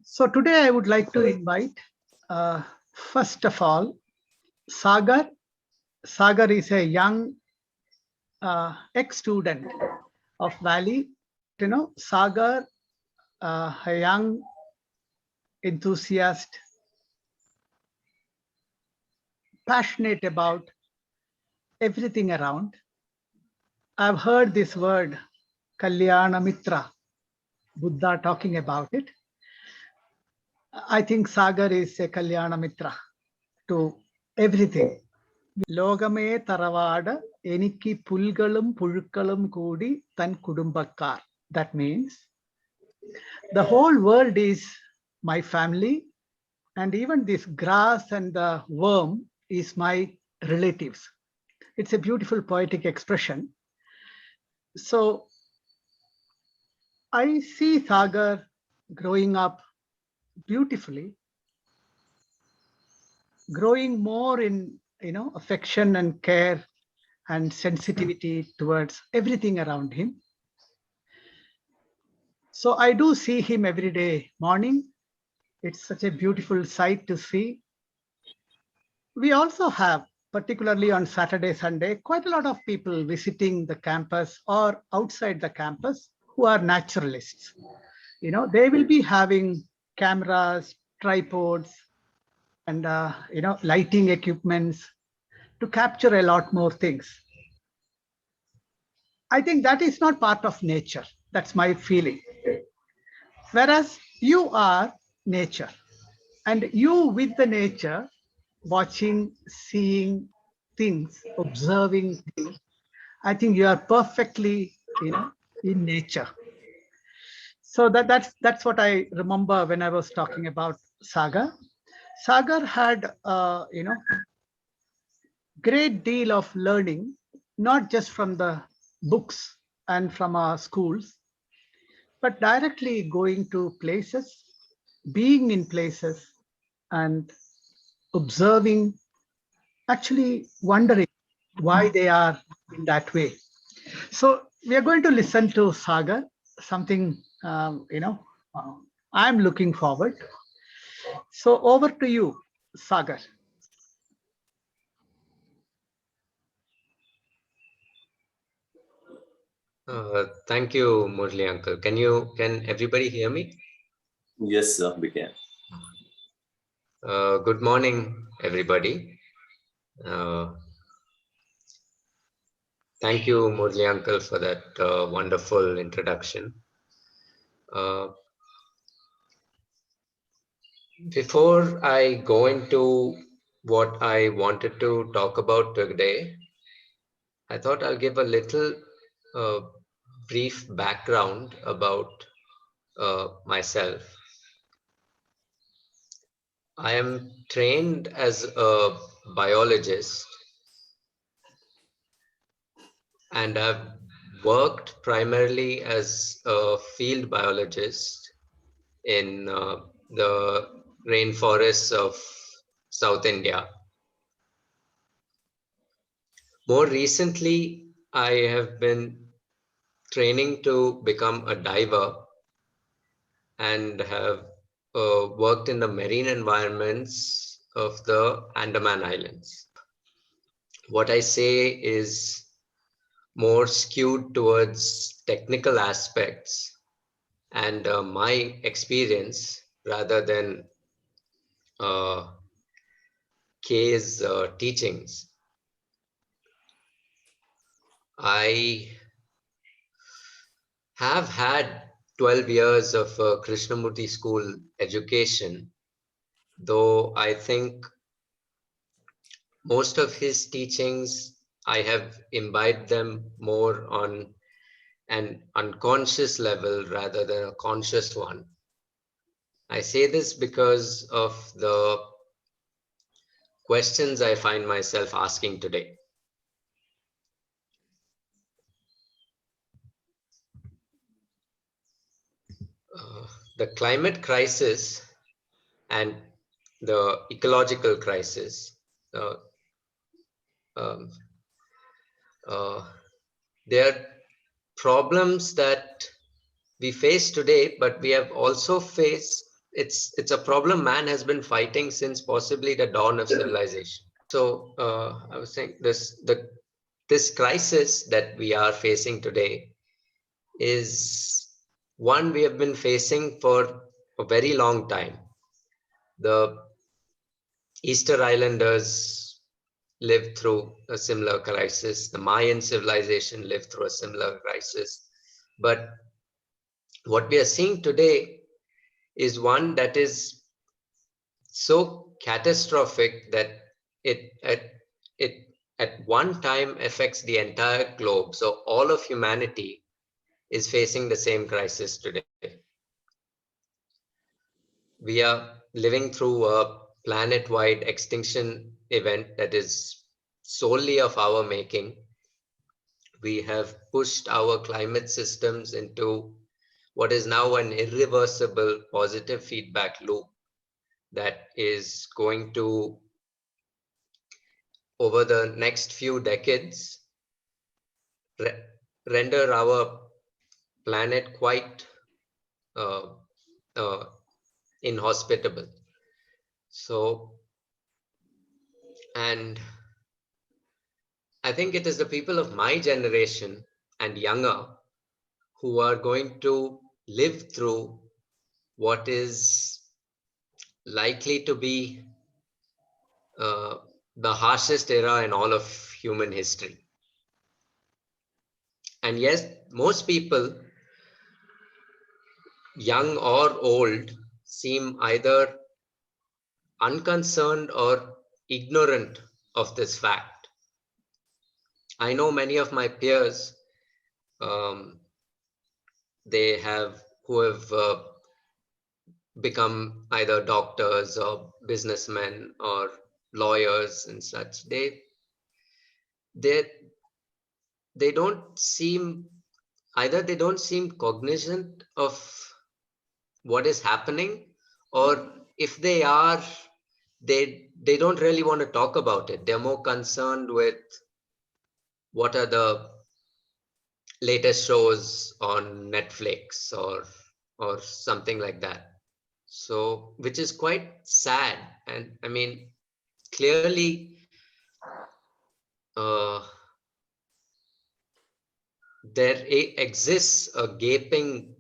So today I would like to invite, first of all, Sagar. Sagar is a young ex-student of Valley. Sagar, a young enthusiast, passionate about everything around. I've heard this word, Kalyana Mitra, Buddha talking about it. I think Sagar is a Kalyana Mitra to everything. Logame Taravada Eniki Pulgalum Pulkalum Kudi Tan Kudumbakar. That means the whole world is my family, and even this grass and the worm is my relatives. It's a beautiful poetic expression. So I see Sagar growing up beautifully, growing more in affection and care and sensitivity towards everything around him. So I do see him every day morning. It's such a beautiful sight to see. We also have, particularly on Saturday, Sunday, quite a lot of people visiting the campus or outside the campus who are naturalists. They will be having cameras, tripods, and lighting equipments to capture a lot more things. I think that is not part of nature. That's my feeling. Whereas you are nature, and you with the nature, watching, seeing things, observing things, I think you are perfectly, in nature. So that's what I remember when I was talking about Sagar. Sagar had, great deal of learning, not just from the books and from our schools, but directly going to places, being in places, and observing, actually wondering why they are in that way. So we are going to listen to Sagar, something, uh, I'm looking forward. So over to you, Sagar. Thank you, Murli uncle. Can everybody hear me? Yes, sir, we can. Good morning, everybody. Thank you, Murli uncle, for that wonderful introduction. Before I go into what I wanted to talk about today, I thought I'll give a little uh, brief background about myself. I am trained as a biologist, and I've worked primarily as a field biologist in the rainforests of South India. More recently, I have been training to become a diver and have worked in the marine environments of the Andaman Islands. What I say is more skewed towards technical aspects and my experience rather than K's teachings. I have had 12 years of Krishnamurti school education, though I think most of his teachings, I have imbibed them more on an unconscious level rather than a conscious one. I say this because of the questions I find myself asking today. The climate crisis and the ecological crisis, uh, um, they are problems that we face today, but we have also faced it's a problem man has been fighting since possibly the dawn of civilization. So I was saying this crisis that we are facing today is one we have been facing for a very long time. The Easter Islanders lived through a similar crisis. The Mayan civilization lived through a similar crisis. But what we are seeing today is one that is so catastrophic that it it at one time affects the entire globe. So all of humanity is facing the same crisis today. We are living through a planet-wide extinction event that is solely of our making. We have pushed our climate systems into what is now an irreversible positive feedback loop that is going to, over the next few decades, re- render our planet quite uh, uh, inhospitable. So, and I think it is the people of my generation and younger who are going to live through what is likely to be uh, the harshest era in all of human history. And yes, most people, young or old, seem either unconcerned or ignorant of this fact. I know many of my peers, um, they have who have become either doctors or businessmen or lawyers and such. They they don't seem either they don't seem cognizant of what is happening, or if they are, they don't really want to talk about it. They're more concerned with what are the latest shows on Netflix or something like that. So, which is quite sad. And I mean, clearly, uh, exists a gaping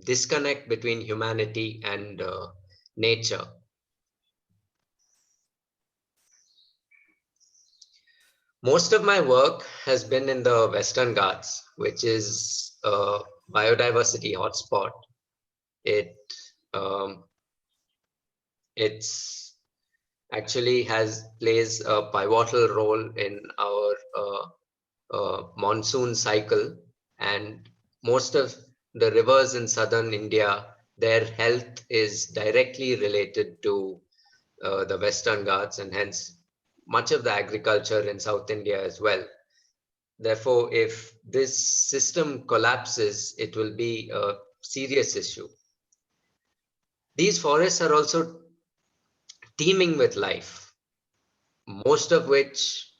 disconnect between humanity and nature. Most of my work has been in the Western Ghats, which is a biodiversity hotspot. It um, it's actually has plays a pivotal role in our monsoon cycle, and most of the rivers in southern India, their health is directly related to the Western Ghats, and hence much of the agriculture in South India as well. Therefore, if this system collapses, it will be a serious issue. These forests are also teeming with life, most of which,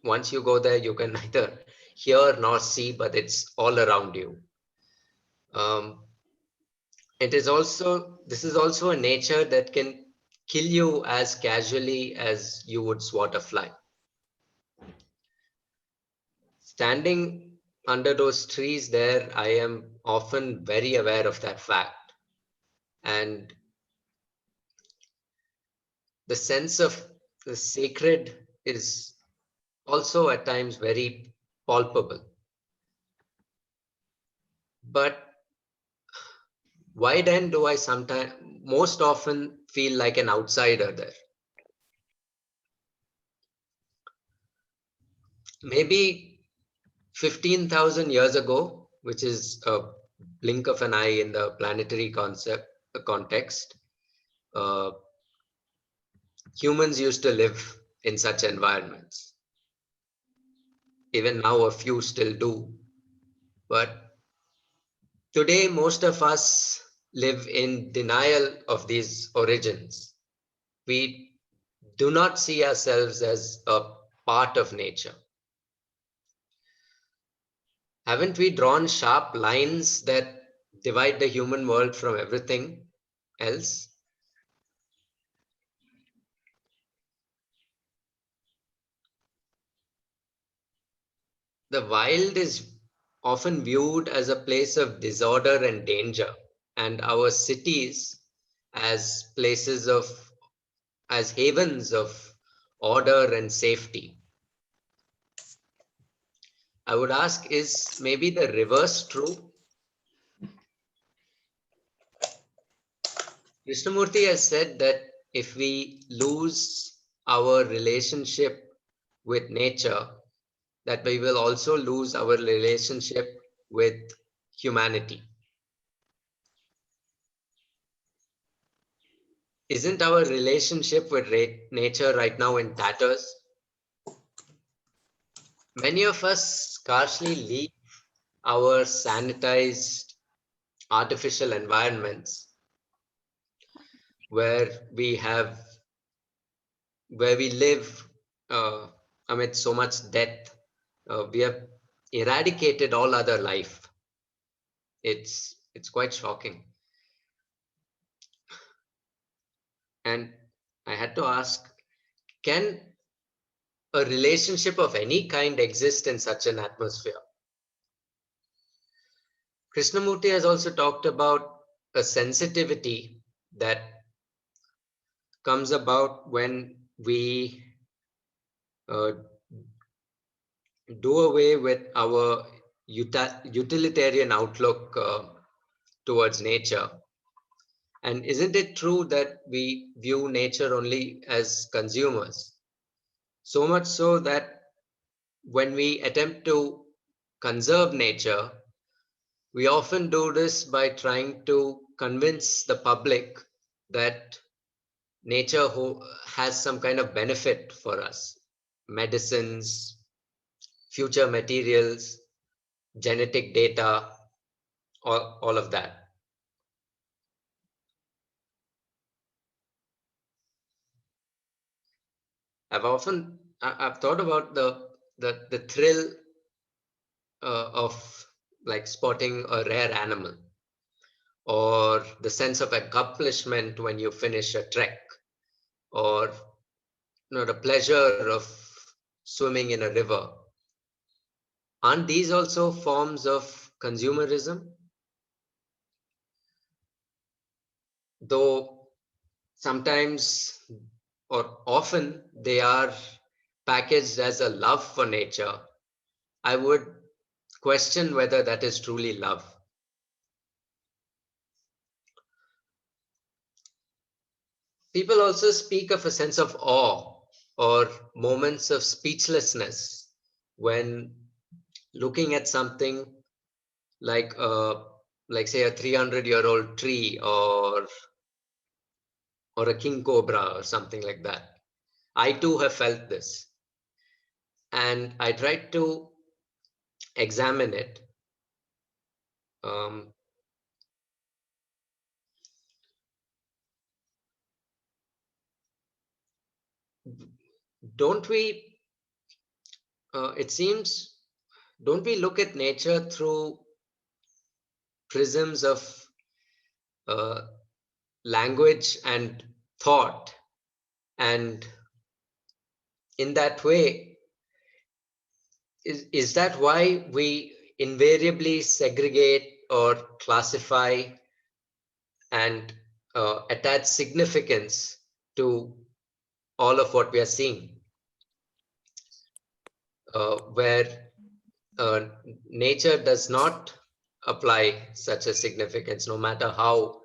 once you go there, you can neither hear nor see, but it's all around you. Um, this is also a nature that can kill you as casually as you would swat a fly. Standing under those trees there, I am often very aware of that fact. And the sense of the sacred is also at times very palpable. But why then do I sometimes, most often, feel like an outsider there? Maybe 15,000 years ago, which is a blink of an eye in the planetary context, uh, humans used to live in such environments. Even now, a few still do. But today, most of us live in denial of these origins. We do not see ourselves as a part of nature. Haven't we drawn sharp lines that divide the human world from everything else. The wild is often viewed as a place of disorder and danger, and our cities as places of, as havens of order and safety. I would ask, is maybe the reverse true? Krishnamurti has said that if we lose our relationship with nature, that we will also lose our relationship with humanity. Isn't our relationship with nature right now in tatters? Many of us scarcely leave our sanitized artificial environments where we have, where we live amid so much death. We have eradicated all other life. It's quite shocking. And I had to ask, can a relationship of any kind exist in such an atmosphere? Krishnamurti has also talked about a sensitivity that comes about when we uh, do away with our utilitarian outlook towards nature. And isn't it true that we view nature only as consumers? So much so that when we attempt to conserve nature, we often do this by trying to convince the public that nature has some kind of benefit for us: medicines, future materials, genetic data, all of that. I've thought about the thrill of like spotting a rare animal, or the sense of accomplishment when you finish a trek, or the pleasure of swimming in a river. Aren't these also forms of consumerism? Though sometimes or often they are packaged as a love for nature, I would question whether that is truly love. People also speak of a sense of awe or moments of speechlessness when looking at something like like say a 300-year-old tree, or a king cobra or something like that. I too have felt this, and I tried to examine it. Um, don't we? It seems, don't we look at nature through prisms of uh, language and thought, and in that way, is that why we invariably segregate or classify and attach significance to all of what we are seeing, where uh, nature does not apply such a significance, no matter how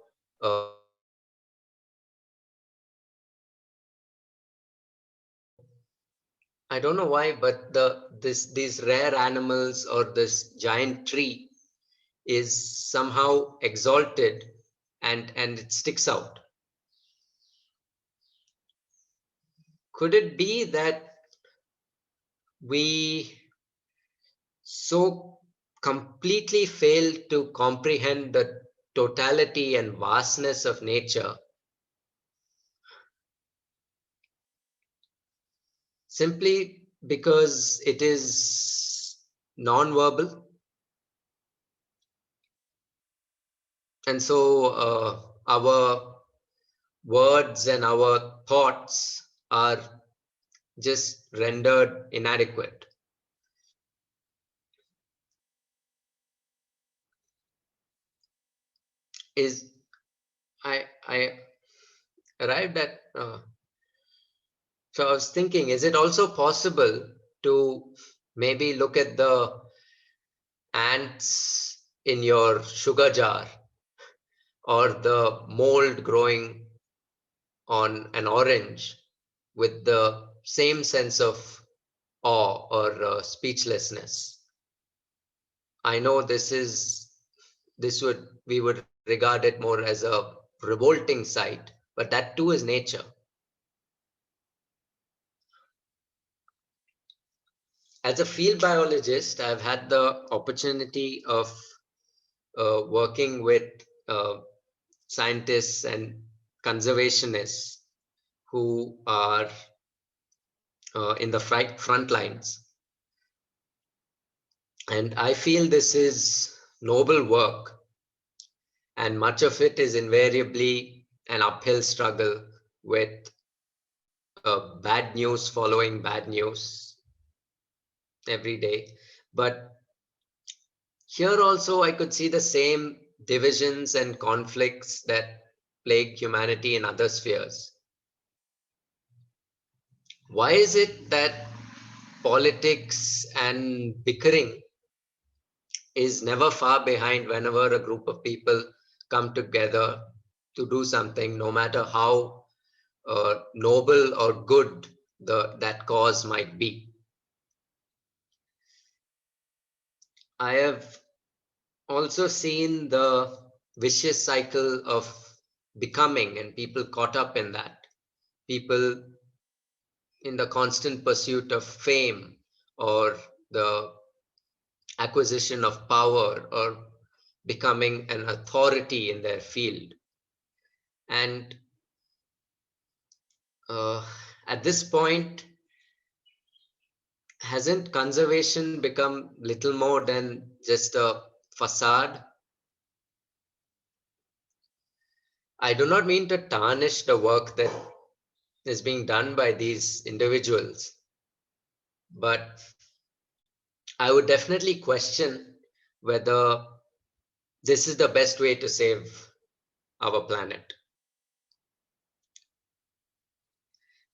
I don't know why, but these rare animals or this giant tree is somehow exalted, and it sticks out. Could it be that we so completely fail to comprehend the totality and vastness of nature simply because it is non-verbal? And so our words and our thoughts are just rendered inadequate. Is I arrived at so I was thinking, is it also possible to maybe look at the ants in your sugar jar or the mold growing on an orange with the same sense of awe or speechlessness? I know this would we would regard it more as a revolting sight, but that too is nature. As a field biologist, I've had the opportunity of working with uh, scientists and conservationists who are in the front lines. And I feel this is noble work, and much of it is invariably an uphill struggle with bad news following bad news every day. But here also, I could see the same divisions and conflicts that plague humanity in other spheres. Why is it that politics and bickering is never far behind whenever a group of people come together to do something, no matter how noble or good that cause might be? I have also seen the vicious cycle of becoming and people caught up in that. People in the constant pursuit of fame or the acquisition of power or becoming an authority in their field. And uh, at this point, hasn't conservation become little more than just a facade? I do not mean to tarnish the work that is being done by these individuals, but I would definitely question whether this is the best way to save our planet.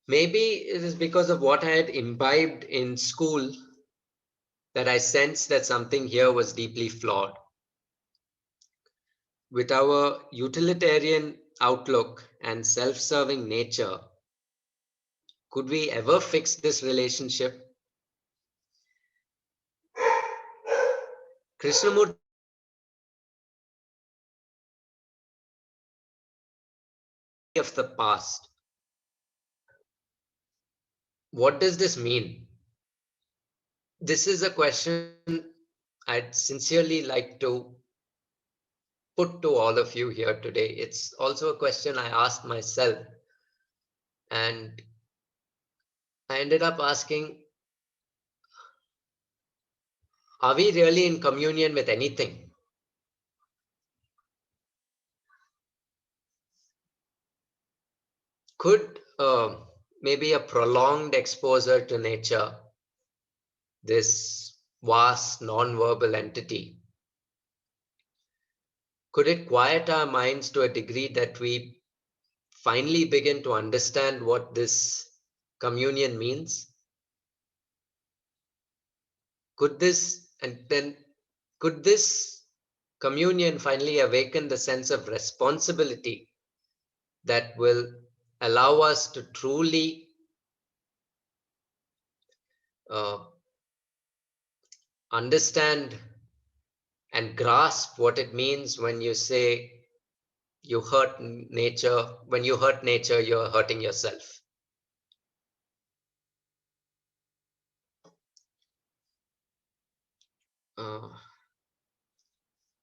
Maybe it is because of what I had imbibed in school that I sensed that something here was deeply flawed. With our utilitarian outlook and self serving nature, could we ever fix this relationship? Krishnamurti once said that of the past. What does this mean? This is a question I'd sincerely like to put to all of you here today. It's also a question I asked myself, and I ended up asking, are we really in communion with anything? Could maybe a prolonged exposure to nature, this vast non-verbal entity, could it quiet our minds to a degree that we finally begin to understand what this communion means? Could this and then could this communion finally awaken the sense of responsibility that will allow us to truly uh, understand and grasp what it means when you say you hurt nature? When you hurt nature, you're hurting yourself. uh,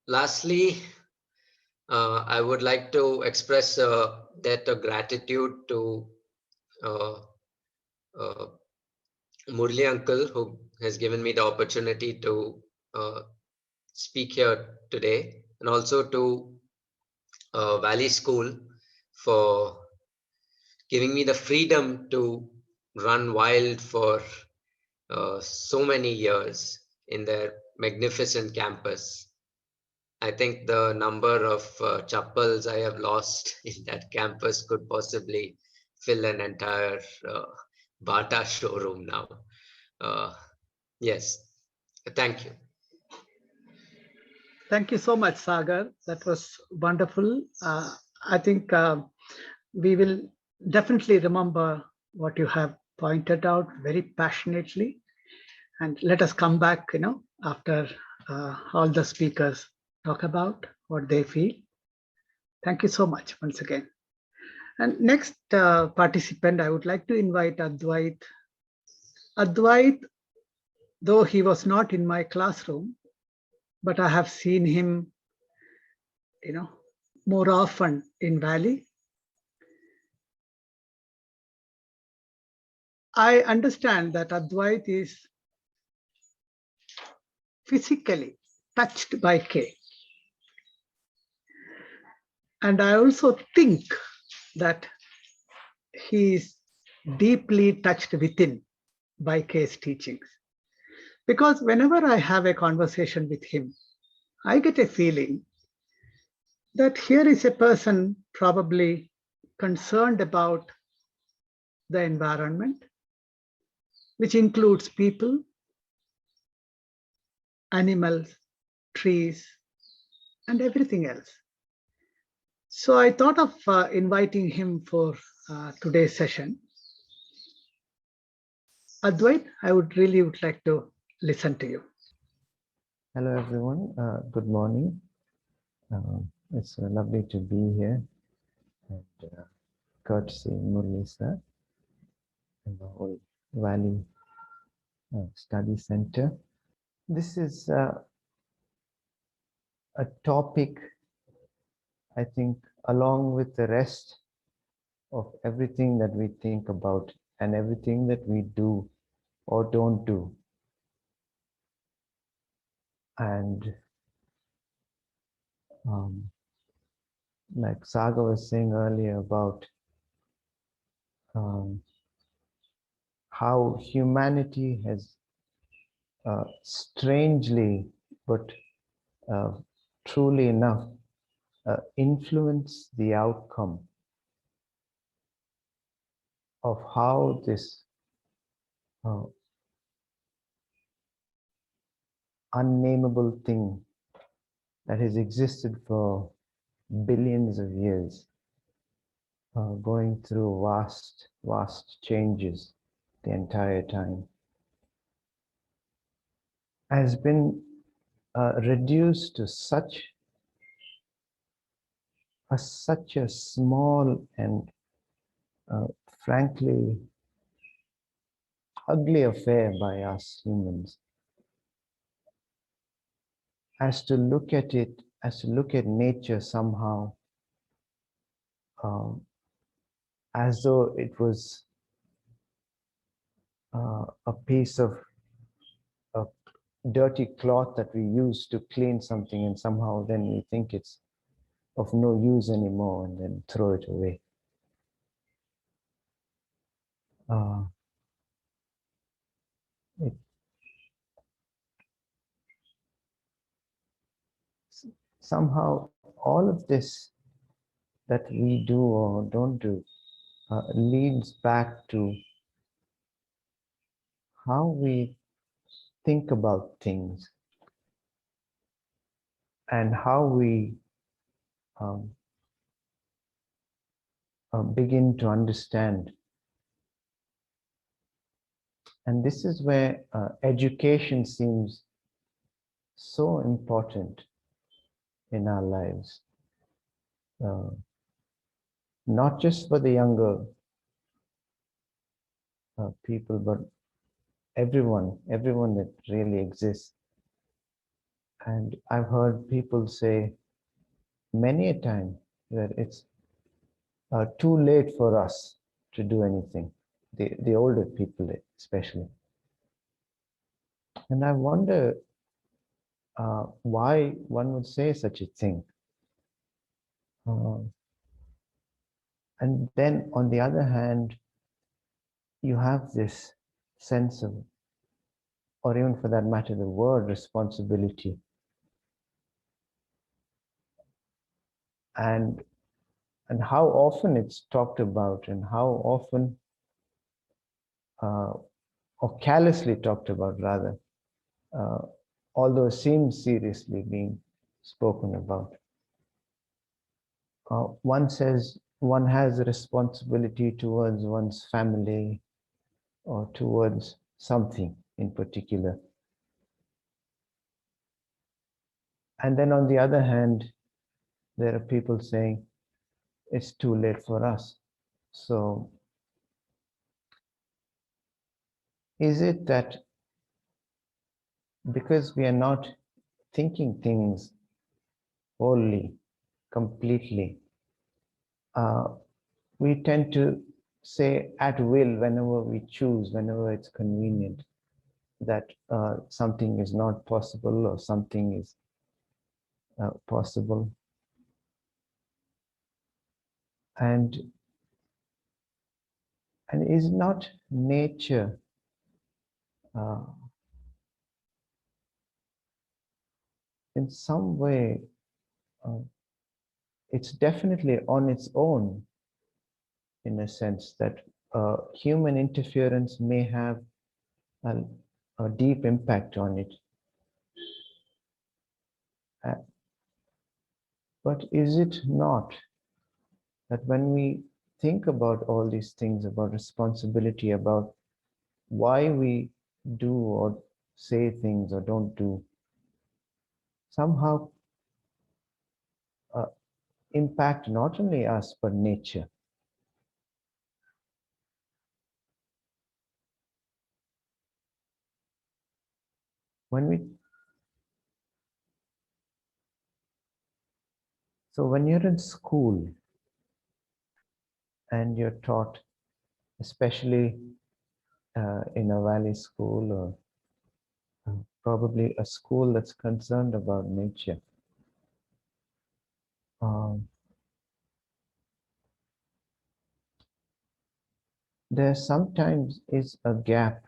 Lastly, I would like to express a debt of gratitude to uh, uh, Murli uncle, who has given me the opportunity to speak here today, and also to Valley School for giving me the freedom to run wild for so many years in their magnificent campus. I think the number of chappals I have lost in that campus could possibly fill an entire Bata showroom now. Uh, yes, thank you. Thank you so much, Sagar. That was wonderful. I think we will definitely remember what you have pointed out very passionately. And let us come back, after all the speakers talk about what they feel. Thank you so much once again. And next participant, I would like to invite Advait. Advait, though he was not in my classroom, but I have seen him, more often in Valley. I understand that Advait is physically touched by K. And I also think that he is deeply touched within by K's teachings. Because whenever I have a conversation with him, I get a feeling that here is a person probably concerned about the environment, which includes people, animals, trees, and everything else. So I thought of inviting him for today's session. Advait, I would like to listen to you. Hello, everyone. Good morning. It's lovely to be here, and courtesy Murli sir and the whole Valley Study Center. This is a topic, I think, along with the rest of everything that we think about and everything that we do or don't do. And like Saga was saying earlier about how humanity has strangely, but truly enough, influence the outcome of how this unnameable thing that has existed for billions of years, going through vast changes the entire time, has been reduced to such a small and frankly ugly affair by us humans, as to look at it, as to look at nature somehow as though it was a piece of a dirty cloth that we use to clean something, and somehow then we think it's of no use anymore and then throw it away. It, somehow all of this that we do or don't do leads back to how we think about things and how we um, begin to understand. And this is where education seems so important in our lives, not just for the younger people, but everyone that really exists. And I've heard people say many a time that it's too late for us to do anything, the older people especially. And I wonder why one would say such a thing. Uh, and then on the other hand, you have this sense of, or even for that matter, the word responsibility. And and how often it's talked about, and how often, uh, or carelessly talked about rather, uh, although it seems seriously being spoken about. One says one has a responsibility towards one's family or towards something in particular. And then on the other hand, there are people saying it's too late for us. So is it that because we are not thinking things wholly, completely, uh, we tend to say at will whenever we choose, whenever it's convenient, that something is not possible or something is possible. And is not nature uh, in some way, uh, it's definitely on its own, in a sense that human interference may have a, a deep impact on it. Uh, but is it not that when we think about all these things, about responsibility, about why we do or say things or don't do, somehow uh, impact not only us but nature? When we So when you're in school and you're taught, especially in a valley school or probably a school that's concerned about nature, um, there sometimes is a gap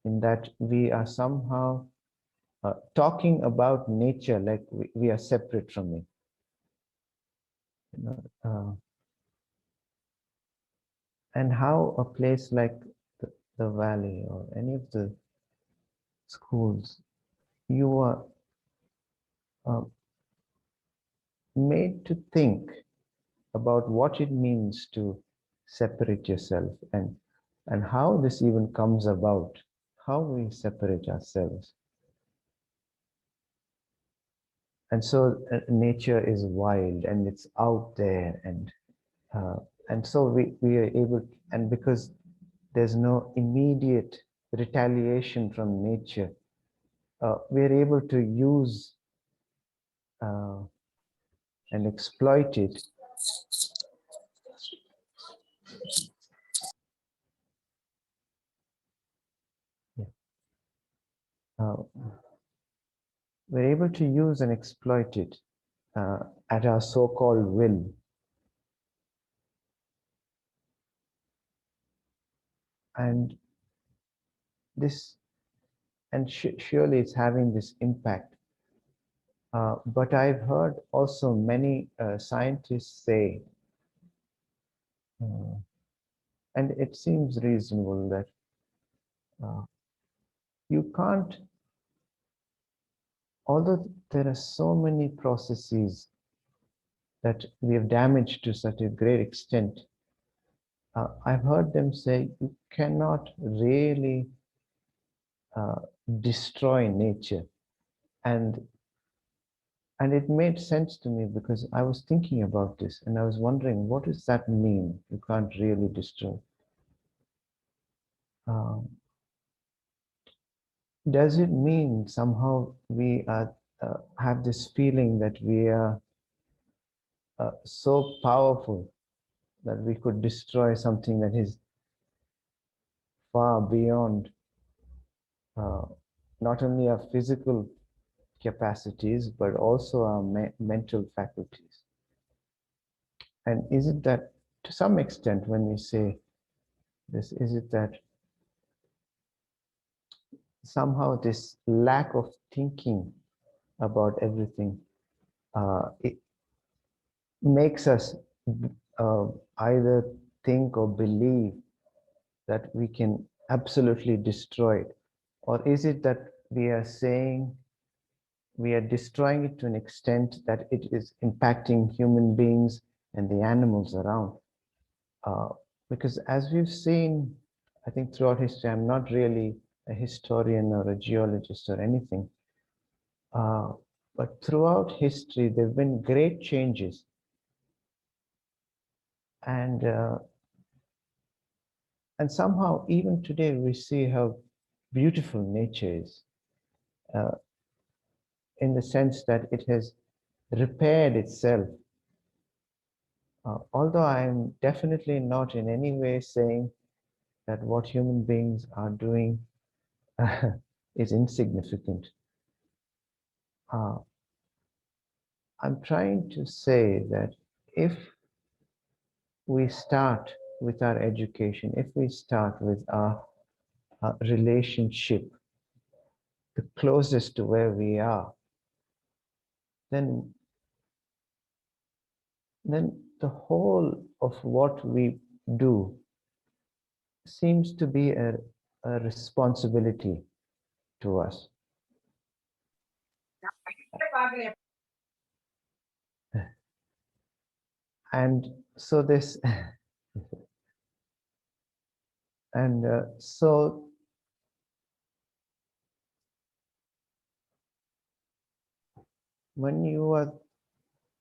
in that we are somehow talking about nature like we are separate from it. You know, and how a place like the valley or any of the schools, you are uh, made to think about what it means to separate yourself, and how this even comes about, how we separate ourselves. And so nature is wild and it's out there, uh, and so we are able, and because there's no immediate retaliation from nature, we're able to use uh, and exploit it. Yeah. Uh, we're able to use and exploit it uh, at our so-called will. And this, and surely it's having this impact. But I've heard also many scientists say, uh, and it seems reasonable, that uh, you can't, although there are so many processes that we have damaged to such a great extent, I've heard them say you cannot really uh, destroy nature. And it made sense to me because I was thinking about this and I was wondering, what does that mean? You can't really destroy. Um, does it mean somehow we are, have this feeling that we are so powerful that we could destroy something that is far beyond uh, not only our physical capacities but also our mental faculties? And is it that, to some extent, when we say this, is it that somehow this lack of thinking about everything, it makes us uh, either think or believe that we can absolutely destroy it? Or is it that we are saying we are destroying it to an extent that it is impacting human beings and the animals around? Uh, because as we've seen, I think throughout history, I'm not really a historian or a geologist or anything, uh, but throughout history, there have been great changes. And, uh, and somehow, even today, we see how beautiful nature is, uh, in the sense that it has repaired itself. Although I'm definitely not in any way saying that what human beings are doing is insignificant. Uh, I'm trying to say that if we start with our education, if we start with our relationship, the closest to where we are, then the whole of what we do seems to be a responsibility to us. And so this, and so when you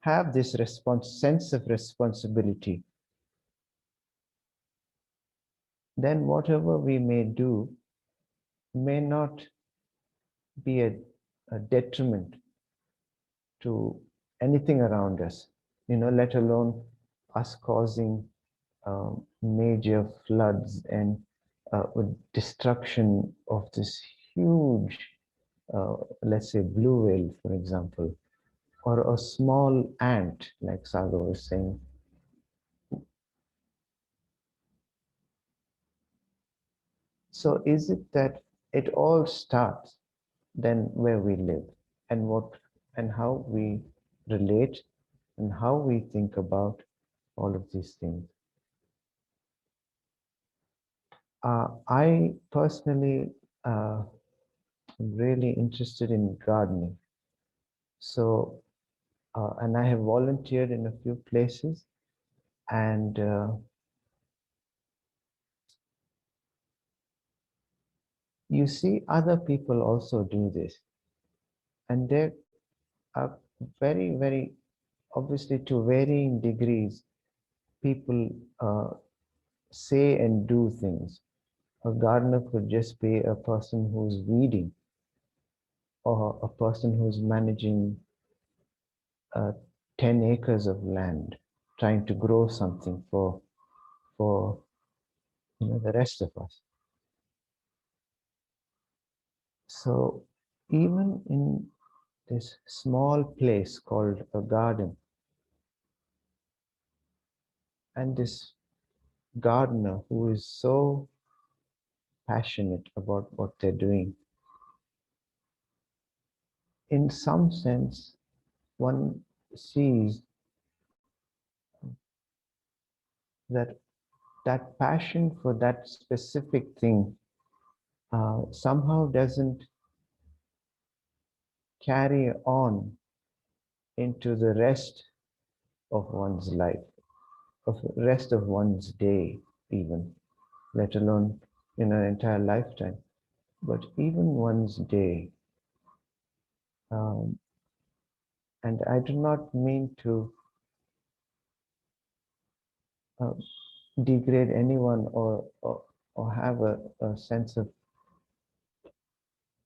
have this sense of responsibility, then whatever we may do may not be a detriment to anything around us, let alone us causing major floods and destruction of this huge, let's say, blue whale, for example, or a small ant, like Sagar was saying. So is it that it all starts then where we live and what and how we relate and how we think about all of these things? I personally am really interested in gardening. So, and I have volunteered in a few places, and you see other people also do this. And there are very, very obviously to varying degrees, people say and do things. A gardener could just be a person who's weeding, or a person who's managing uh, 10 acres of land, trying to grow something for the rest of us. So even in this small place called a garden, and this gardener who is so passionate about what they're doing, in some sense, one sees that that passion for that specific thing somehow doesn't carry on into the rest of one's life, of the rest of one's day, even, let alone in an entire lifetime. But even one's day, um, and I do not mean to uh, degrade anyone or have a sense of,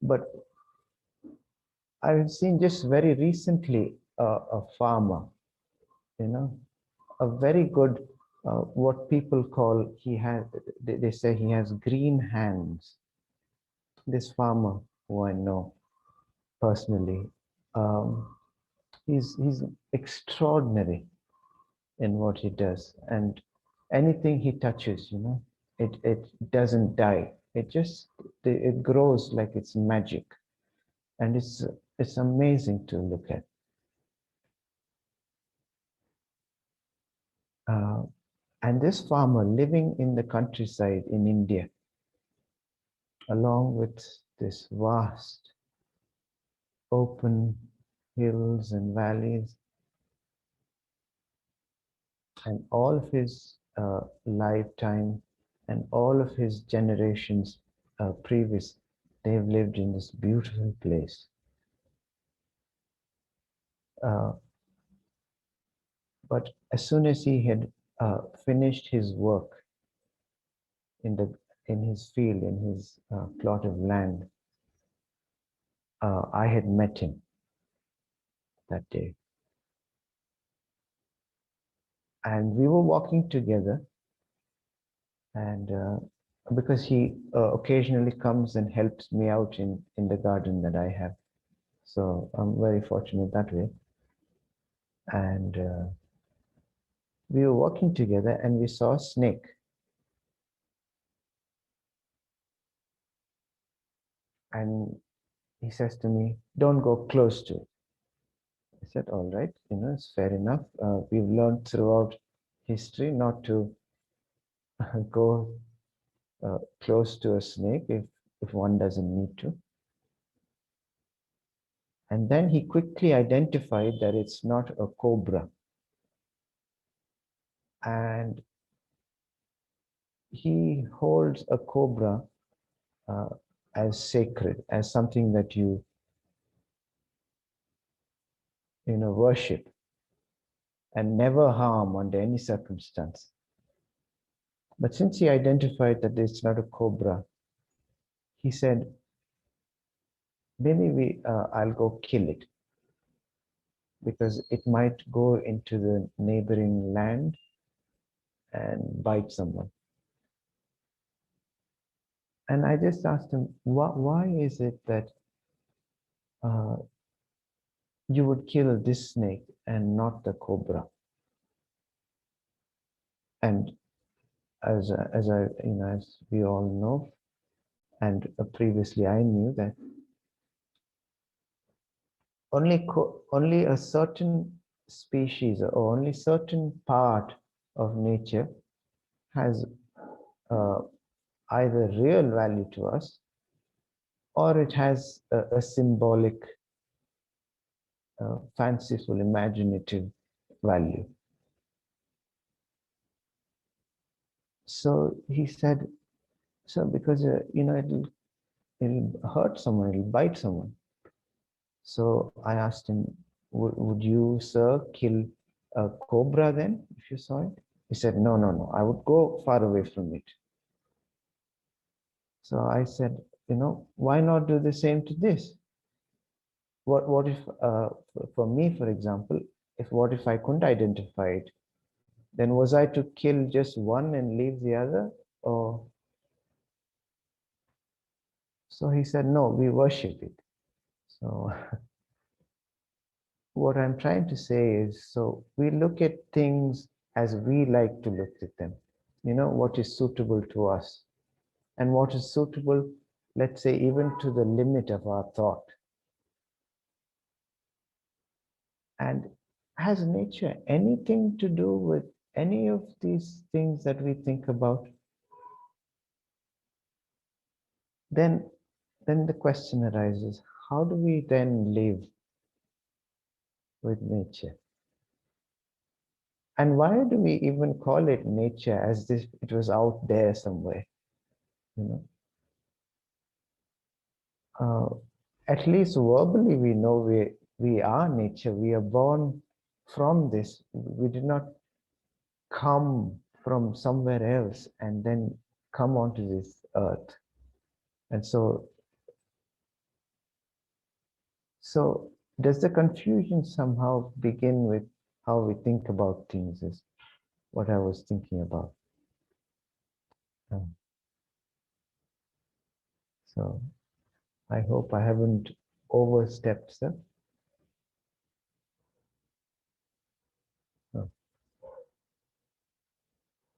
but I've seen just very recently a farmer, you know, a very good, what people call, they say he has green hands. This farmer who I know personally, um, he's extraordinary. in what he does. And anything he touches, it doesn't die. It grows like it's magic. And it's amazing to look at. Uh, and this farmer living in the countryside in India, along with this vast open hills and valleys, and all of his lifetime and all of his generations previous, they've lived in this beautiful place. Uh, but as soon as he had finished his work in the in his field, in his plot of land, I had met him that day, and we were walking together. And because he occasionally comes and helps me out in the garden that I have, so I'm very fortunate that way. And we were walking together, and we saw a snake. And he says to me, "Don't go close to it." I said, "All right, it's fair enough. We've learned throughout history not to go close to a snake if one doesn't need to." And then he quickly identified that it's not a cobra. And he holds a cobra uh, as sacred, as something that worship and never harm under any circumstance. But since he identified that it's not a cobra, he said, maybe I'll go kill it, because it might go into the neighboring land and bite someone. And I just asked him, why is it that uh, you would kill this snake and not the cobra? And as we all know, and previously I knew that only a certain species or only certain part of nature has uh, either real value to us, or it has a symbolic, fanciful, imaginative value. So he said, so because it'll hurt someone, it'll bite someone. So I asked him, would you, sir, kill a cobra then if you saw it? He said, no, no, no, I would go far away from it. So I said, why not do the same to this? What if, for me, for example, what if I couldn't identify it? Then was I to kill just one and leave the other? Or so he said, no, we worship it. So what I'm trying to say is, so we look at things as we like to look at them, what is suitable to us, and what is suitable, let's say, even to the limit of our thought. And has nature anything to do with any of these things that we think about? Then the question arises, how do we then live with nature? And why do we even call it nature as if it was out there somewhere? Uh, at least verbally we know we are nature. We are born from this. We did not come from somewhere else and then come onto this earth. And so does the confusion somehow begin with how we think about things, is what I was thinking about. So I hope I haven't overstepped, sir.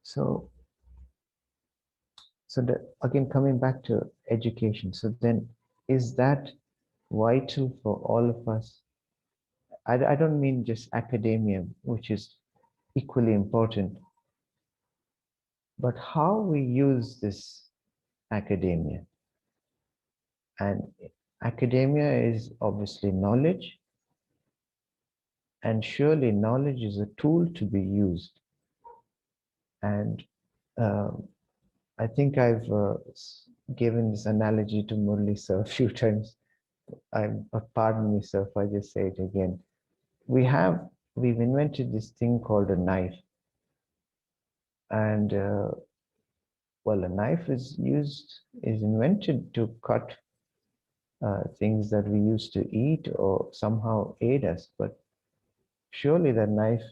So, again, coming back to education. So then, is that vital for all of us? I don't mean just academia, which is equally important, but how we use this academia. And academia is obviously knowledge, and surely knowledge is a tool to be used. And I think I've given this analogy to Murli sir a few times. Pardon me, sir, if I just say it again. We've invented this thing called a knife, and well, a knife is invented to cut things that we used to eat or somehow aid us, but surely that knife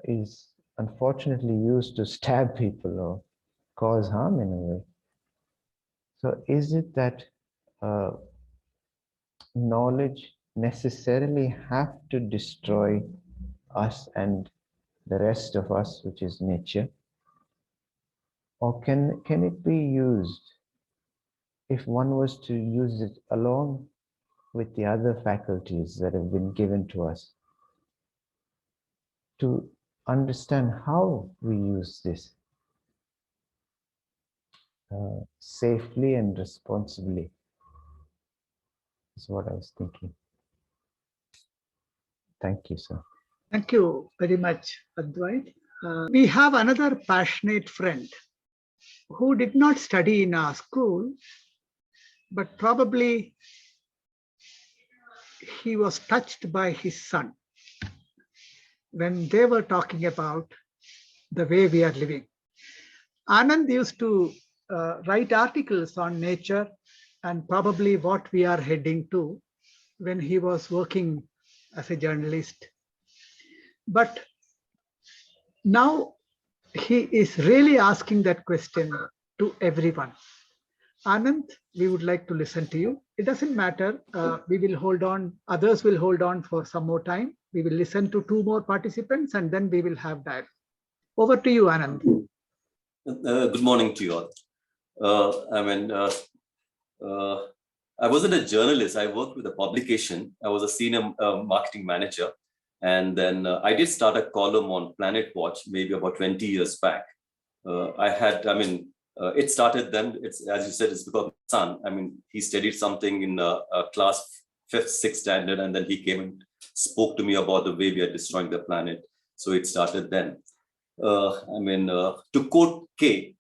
is unfortunately used to stab people or cause harm in a way. So is it that uh, knowledge necessarily have to destroy us and the rest of us, which is nature? Or can it be used if one was to use it along with the other faculties that have been given to us to understand how we use this safely and responsibly? Is what I was thinking. Thank you, sir. Thank you very much, Advait. We have another passionate friend who did not study in our school, but probably he was touched by his son when they were talking about the way we are living. Anand used to write articles on nature and probably what we are heading to when he was working as a journalist. But now he is really asking that question to everyone. Anand, we would like to listen to you. It doesn't matter. We will hold on. Others will hold on for some more time. We will listen to two more participants and then we will have dialogue. Over to you, Anand. Good morning to you all. I wasn't a journalist. I worked with a publication. I was a senior marketing manager. And then I did start a column on Planet Watch, maybe about 20 years back. It started then, it's, as you said, it's because of my son. I mean, he studied something in class 5th, 6th standard, and then he came and spoke to me about the way we are destroying the planet. So it started then. To quote K,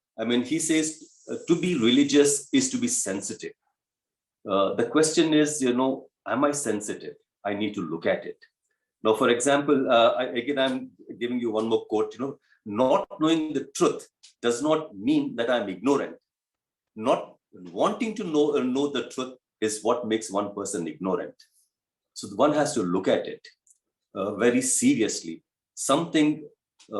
he says, to be religious is to be sensitive. The question is, am I sensitive? I need to look at it. Now, for example, I'm giving you one more quote, not knowing the truth does not mean that I'm ignorant. Not wanting to know the truth is what makes one person ignorant. So one has to look at it very seriously. Something, we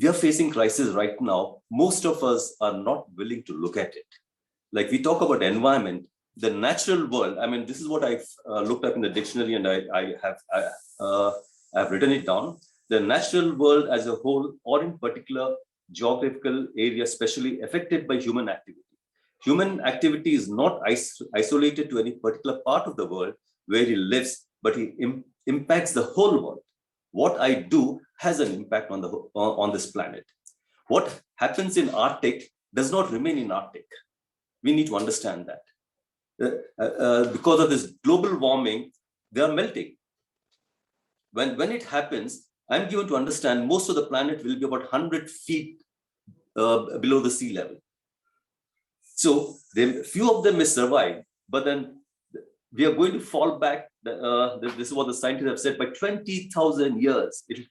are facing crisis right now. Most of us are not willing to look at it. Like we talk about environment, the natural world. This is what I've looked up in the dictionary, and I've written it down. The natural world as a whole, or in particular geographical area, especially affected by human activity. Human activity is not isolated to any particular part of the world where he lives, but he impacts the whole world. What I do has an impact on this planet. What happens in Arctic does not remain in Arctic. We need to understand that. Because of this global warming, they are melting. When it happens, I'm given to understand most of the planet will be about 100 feet below the sea level. So few of them may survive, but then we are going to fall back. This is what the scientists have said. By 20,000 years, it will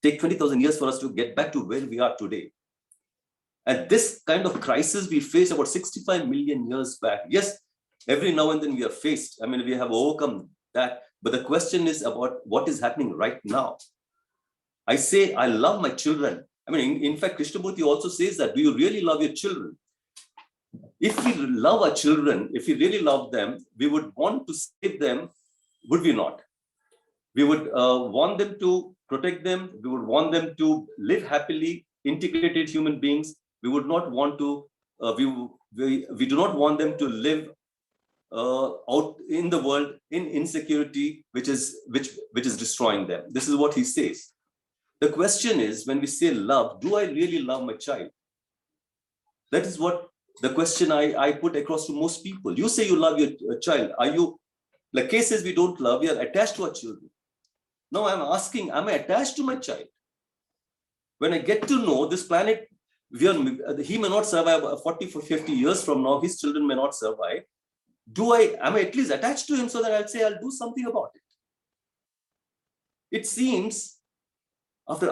take 20,000 years for us to get back to where we are today. And this kind of crisis we faced about 65 million years back. Yes, every now and then we are faced. We have overcome that. But the question is about what is happening right now. I say, I love my children. In fact, Krishnamurti also says that, do you really love your children? If we love our children, if we really love them, we would want to save them, would we not? We would want them to protect them. We would want them to live happily, integrated human beings. We would not want to, we do not want them to live out in the world in insecurity, which is destroying them. This is what he says. The question is, when we say love, do I really love my child? That is what the question I put across to most people. You say you love your child. Are you, like cases we don't love, we are attached to our children. Now I'm asking, am I attached to my child? When I get to know this planet, he may not survive 40 for 50 years from now, his children may not survive. Am I at least attached to him so that I'll say I'll do something about it? It seems after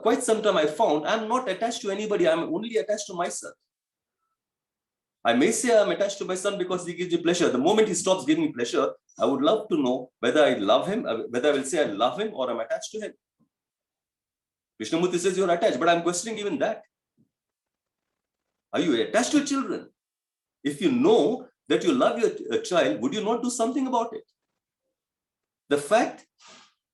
quite some time I found I'm not attached to anybody. I'm only attached to myself. I may say I'm attached to my son because he gives me pleasure. The moment he stops giving me pleasure, I would love to know whether I love him, whether I will say I love him or I'm attached to him. Krishnamurti says you're attached, but I'm questioning even that. Are you attached to your children? If you know that you love your child, would you not do something about it? The fact,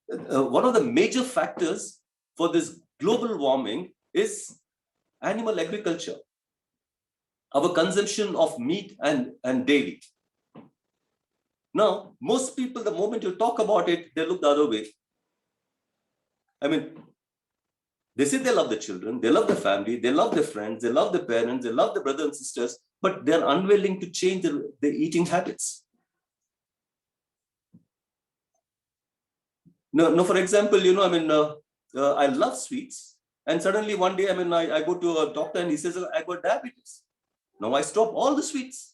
one of the major factors for this global warming is animal agriculture. Our consumption of meat and dairy. Now, most people, the moment you talk about it, they look the other way. I mean, they say they love the children, they love the family, they love their friends, they love the parents, they love the brothers and sisters, but they're unwilling to change their eating habits. No, for example, I love sweets, and suddenly one day, I go to a doctor and he says, I got diabetes. Now I stop all the sweets.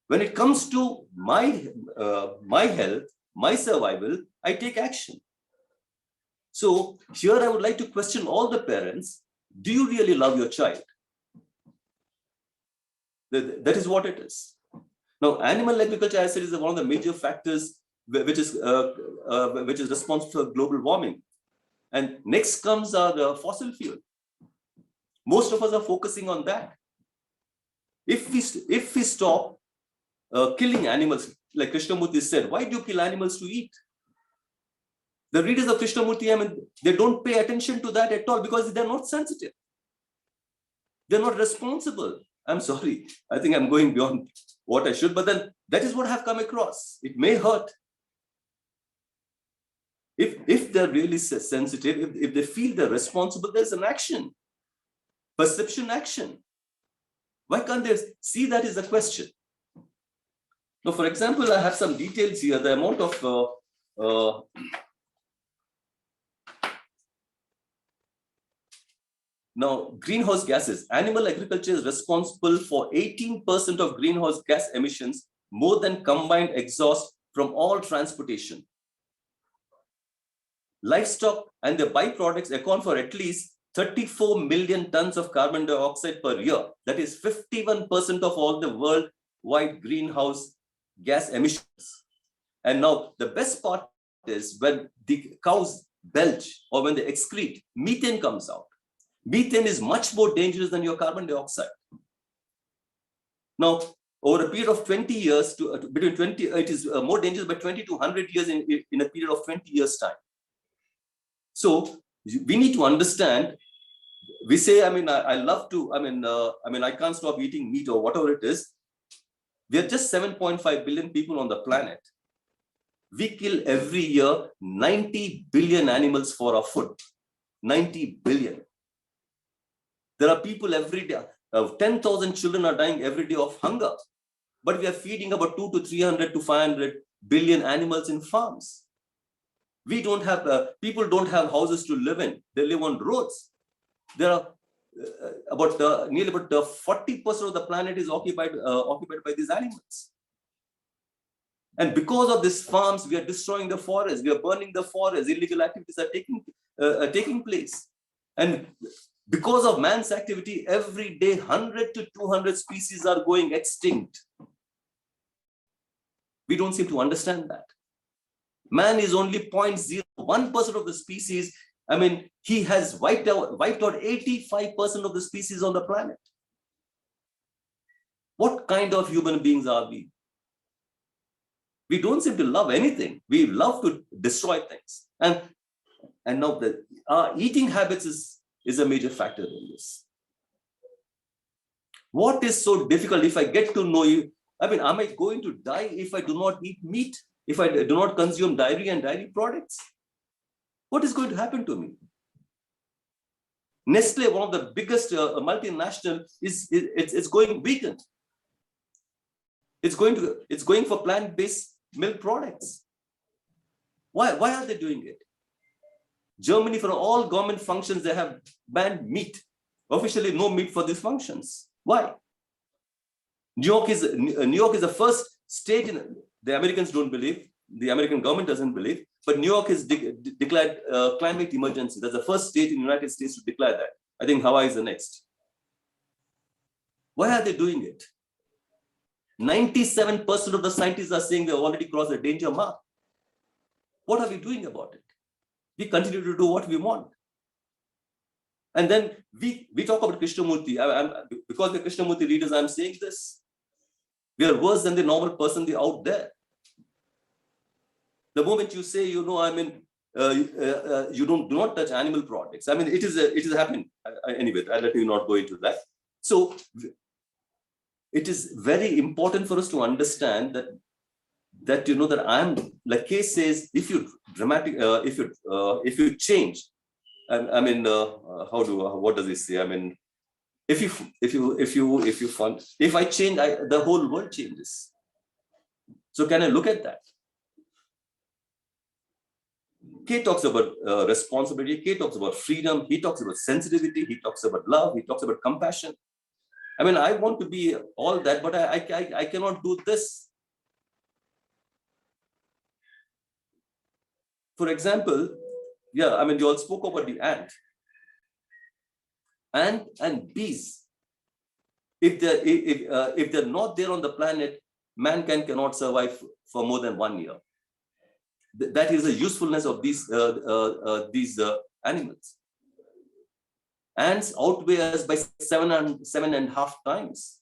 When it comes to my health, my survival, I take action. So here I would like to question all the parents. Do you really love your child? That is what it is. Now, animal agriculture, as I said, is one of the major factors which is responsible for global warming. And next comes the fossil fuel. Most of us are focusing on that. If we stop killing animals, like Krishnamurti said, why do you kill animals to eat? The readers of Krishnamurti, they don't pay attention to that at all because they're not sensitive. They're not responsible. I'm sorry. I think I'm going beyond what I should, but then that is what I have come across. It may hurt. If they're really sensitive, if they feel they're responsible, there's an action. Perception action. Why can't they see that is the question? Now, for example, I have some details here. The amount of now, greenhouse gases. Animal agriculture is responsible for 18% of greenhouse gas emissions, more than combined exhaust from all transportation. Livestock and their byproducts account for at least 34 million tons of carbon dioxide per year. That is 51% of all the worldwide greenhouse gas emissions. And now the best part is when the cows belch or when they excrete, methane comes out. Methane is much more dangerous than your carbon dioxide. Now, over a period of 20 years, it is more dangerous by 20 to 100 years in a period of 20 years' time. So we need to understand. We say, I love to, I can't stop eating meat or whatever it is. We are just 7.5 billion people on the planet. We kill every year 90 billion animals for our food. 90 billion. There are people every day, 10,000 children are dying every day of hunger. But we are feeding about 200 to 300 to 500 billion animals in farms. We don't have, people don't have houses to live in. They live on roads. There are nearly about 40% of the planet is occupied by these animals. And because of these farms, we are destroying the forest. We are burning the forest. Illegal activities are taking place. And because of man's activity, every day 100 to 200 species are going extinct. We don't seem to understand that. Man is only 0.01% of the species. He has wiped out 85% of the species on the planet. What kind of human beings are we? We don't seem to love anything. We love to destroy things. And now our eating habits is a major factor in this. What is so difficult if I get to know you? I mean, am I going to die if I do not eat meat? If I do not consume dairy and dairy products? What is going to happen to me? Nestle, one of the biggest multinational, it's going vegan. It's going for plant-based milk products. Why are they doing it? Germany, for all government functions, they have banned meat. Officially, no meat for these functions. Why? New York is the first state in the Americans don't believe, the American government doesn't believe, but New York has declared climate emergency. That's the first state in the United States to declare that. I think Hawaii is the next. Why are they doing it? 97% of the scientists are saying they've already crossed the danger mark. What are we doing about it? We continue to do what we want. And then we talk about Krishnamurti. Because we're Krishnamurti readers, I'm saying this. We are worse than the normal person out there. The moment you say, you know, I mean, you do not touch animal products. I mean, it is happening. Anyway, I'll let you not go into that. So it is very important for us to understand that you know that I'm, like Kay says, if you change, I mean, what does he say? I mean, if I change, the whole world changes. So can I look at that? Kay talks about responsibility. Kay talks about freedom. He talks about sensitivity. He talks about love. He talks about compassion. I mean, I want to be all that, but I cannot do this. For example, yeah, I mean, you all spoke about the ant. Ant and bees. If they're not there on the planet, mankind cannot survive for more than 1 year. That is the usefulness of these animals. Ants outweigh us by 7.5 times.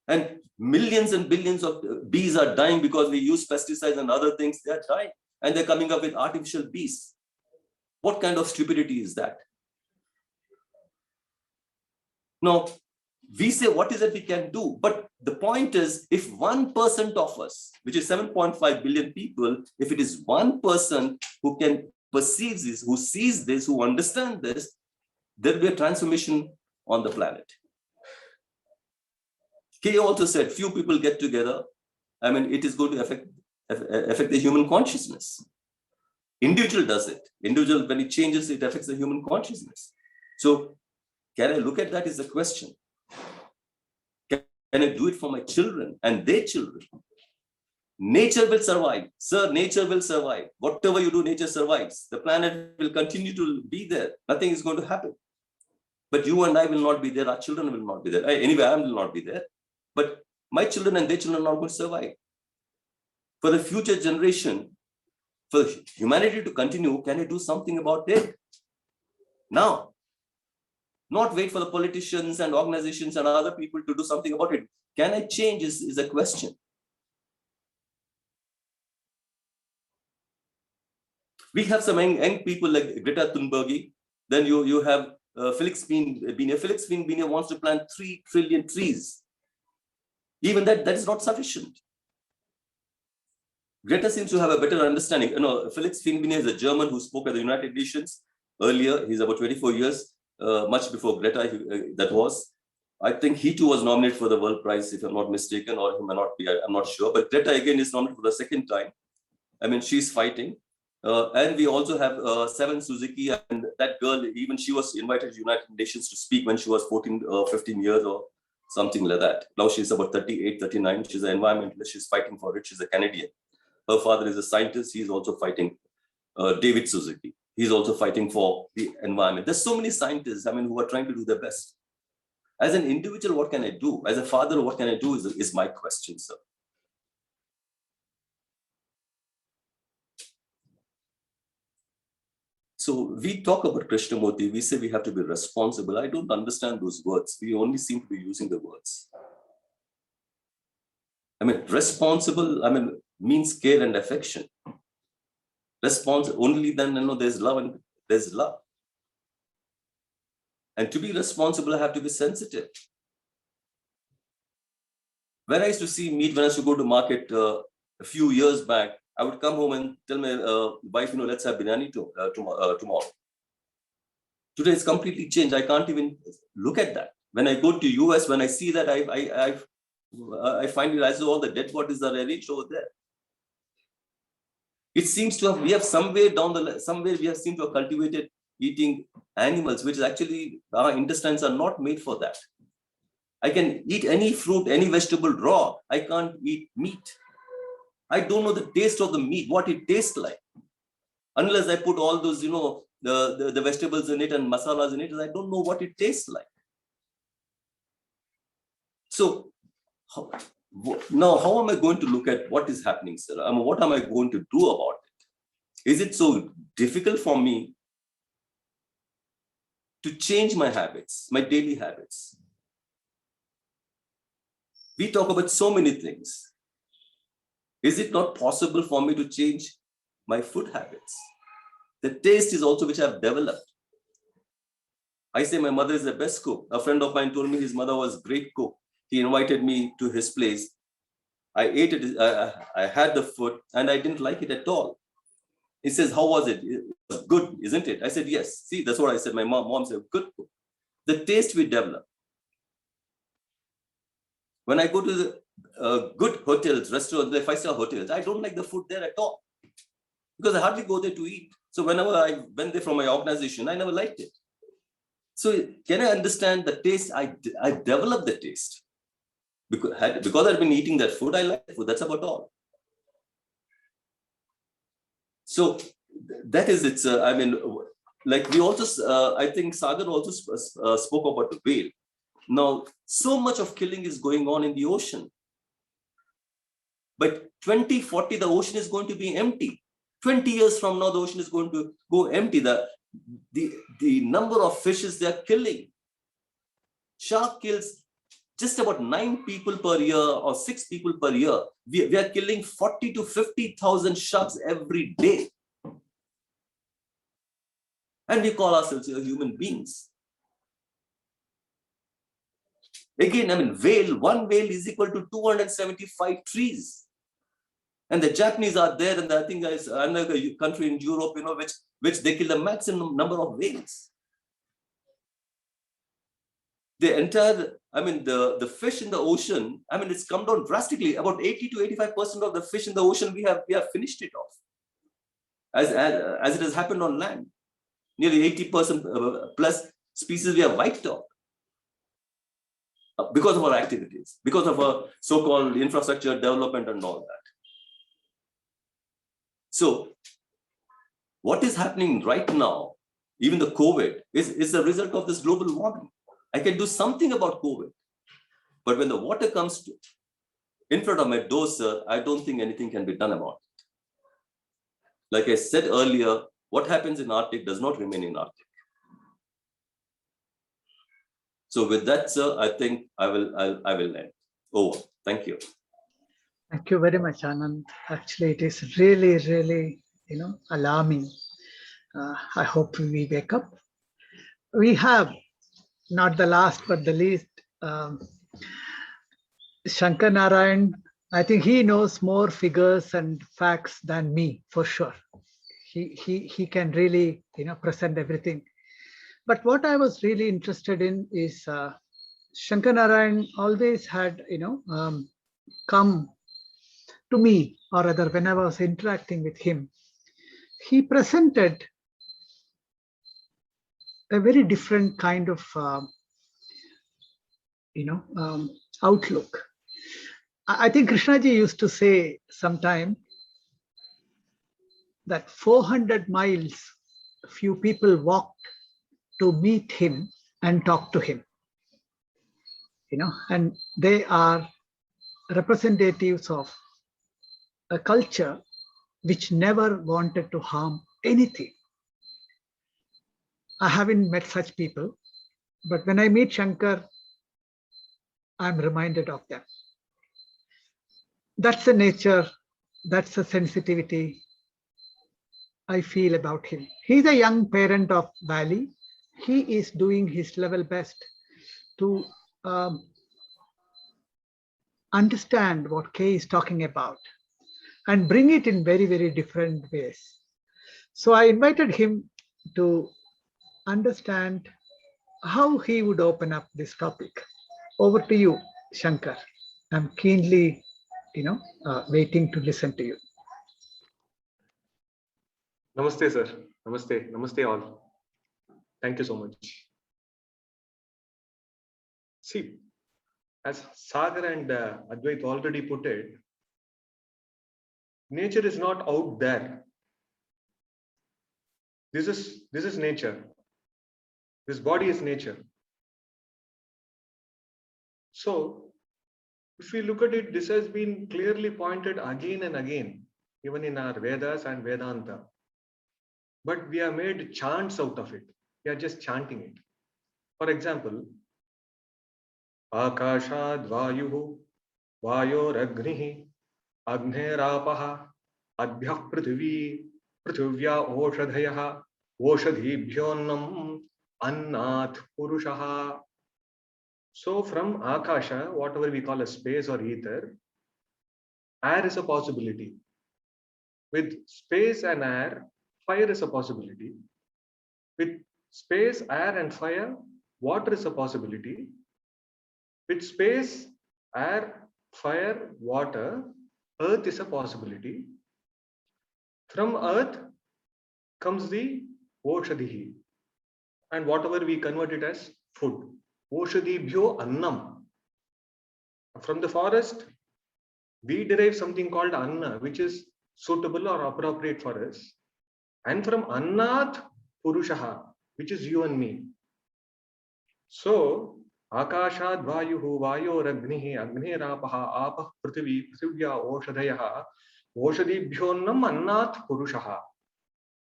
And millions and billions of bees are dying because we use pesticides and other things. They are dying. And they're coming up with artificial bees. What kind of stupidity is that? Now, we say, what is it we can do? But the point is, if 1% of us, which is 7.5 billion people, if it is 1% who can perceive this, who sees this, who understands this, there will be a transformation on the planet. Kay also said, few people get together. I mean, it is going to affect the human consciousness. Individual does it. Individual, when it changes, it affects the human consciousness. So can I look at that is the question. Can I do it for my children and their children? Nature will survive. Sir, nature will survive. Whatever you do, nature survives. The planet will continue to be there. Nothing is going to happen. But you and I will not be there. Our children will not be there. Anyway, I will not be there. But my children and their children are not going to survive. For the future generation, for humanity to continue, can I do something about it? Now. Not wait for the politicians and organizations and other people to do something about it. Can I change is a question. We have some young people like Greta Thunberg. Then you have Felix Bean. Felix Bean wants to plant 3 trillion trees. Even that is not sufficient. Greta seems to have a better understanding. You know, Felix Bean is a German who spoke at the United Nations earlier. He's about 24 years. Much before Greta, that was. I think he too was nominated for the World Prize, if I'm not mistaken, or he may not be, I'm not sure. But Greta again is nominated for the second time. I mean, she's fighting. And we also have Seven Suzuki, and that girl, even she was invited to United Nations to speak when she was 14 or 15 years or something like that. Now she's about 38, 39. She's an environmentalist. She's fighting for it. She's a Canadian. Her father is a scientist. He's also fighting. David Suzuki. He's also fighting for the environment. There's so many scientists, I mean, who are trying to do their best. As an individual, what can I do? As a father, what can I do is my question, sir. So we talk about Krishnamurti. We say we have to be responsible. I don't understand those words. We only seem to be using the words. I mean, responsible. I mean, means care and affection. Response, only then there's love and there's love. And to be responsible, I have to be sensitive. When I used to see meat, when I used to go to market a few years back, I would come home and tell my wife, let's have biryani tomorrow. Today it's completely changed. I can't even look at that. When I go to US, when I see that, I find it as though all the dead bodies are arranged over there. It seems to have, we have somewhere we have seemed to have cultivated eating animals, which is actually, our intestines are not made for that. I can eat any fruit, any vegetable raw. I can't eat meat. I don't know the taste of the meat, what it tastes like. Unless I put all those, the vegetables in it and masalas in it, I don't know what it tastes like. So now, how am I going to look at what is happening, sir? What am I going to do about it? Is it so difficult for me to change my habits, my daily habits? We talk about so many things. Is it not possible for me to change my food habits? The taste is also which I've developed. I say my mother is the best cook. A friend of mine told me his mother was a great cook. He invited me to his place. I ate it, I had the food, and I didn't like it at all. He says, how was it? It was good, isn't it? I said, yes. See, that's what I said. My mom said, good cook. The taste we develop. When I go to the good hotels, restaurants, the 5-star hotels, I don't like the food there at all. Because I hardly go there to eat. So whenever I went there from my organization, I never liked it. So can I understand the taste? I developed the taste. Because I've been eating that food, I like food. That's about all. So that is it's. Like we also, I think Sagar also spoke about the whale. Now, so much of killing is going on in the ocean. But 2040, the ocean is going to be empty. 20 years from now, the ocean is going to go empty. The number of fishes they are killing. Shark kills just about 9 people per year or 6 people per year. We are killing 40 to 50,000 sharks every day. And we call ourselves human beings. Again, one whale is equal to 275 trees. And the Japanese are there, and I think there's another country in Europe, which they kill the maximum number of whales. The entire, the fish in the ocean, it's come down drastically. About 80 to 85% of the fish in the ocean, we have finished it off. As it has happened on land. Nearly 80% plus species we have wiped out. Because of our activities, because of our so-called infrastructure development and all that. So what is happening right now, even the COVID, is the result of this global warming. I can do something about COVID. But when the water comes in front of my door, sir, I don't think anything can be done about it. Like I said earlier, what happens in Arctic does not remain in Arctic. So with that, sir, I think I will end. Over. Thank you. Thank you very much, Anand. Actually, it is really, really, alarming. I hope we wake up. We have, not the last but the least, Shankar Narayan. I think he knows more figures and facts than me, for sure. He can really, present everything. But what I was really interested in is Shankar Narayan always had, come to me, or rather when I was interacting with him, he presented a very different kind of, outlook. I think Krishnaji used to say sometime that 400 miles, few people walked to meet him and talk to him, and they are representatives of a culture which never wanted to harm anything. I haven't met such people, but when I meet Shankar, I'm reminded of them. That's the nature That's the sensitivity I feel about him. He's a young parent of Valley. He is doing his level best to um, understand what Kay is talking about and bring it in very, very different ways. So I invited him to understand how he would open up this topic. Over to you, Shankar. I'm keenly, waiting to listen to you. Namaste, sir. Namaste. Namaste, all. Thank you so much. See, as Sagar and Advait already put it, nature is not out there. This is nature. This body is nature. So, if we look at it, this has been clearly pointed again and again, even in our Vedas and Vedanta. But we have made chants out of it. We are just chanting it. For example, Akashad Vayuhu Vayoragnihi Agnerapah Adhyah Prithvi Prithivya Oshadhayah Oshadhibhyonnam Annat Purushaha. So from Akasha, whatever we call a space or ether, air is a possibility. With space and air, fire is a possibility. With space, air and fire, water is a possibility. With space, air, fire, water, earth is a possibility. From earth comes the Oshadhi, and whatever we convert it as food. Oshadibhyo annam. From the forest, we derive something called anna, which is suitable or appropriate for us. And from annat purushaha, which is you and me. So, Akashad Vayuhu Vayoragnihi Agnirapaha Apah Prithvi Prithivya Oshadayaha Oshadibhyonnam Annat Purushaha.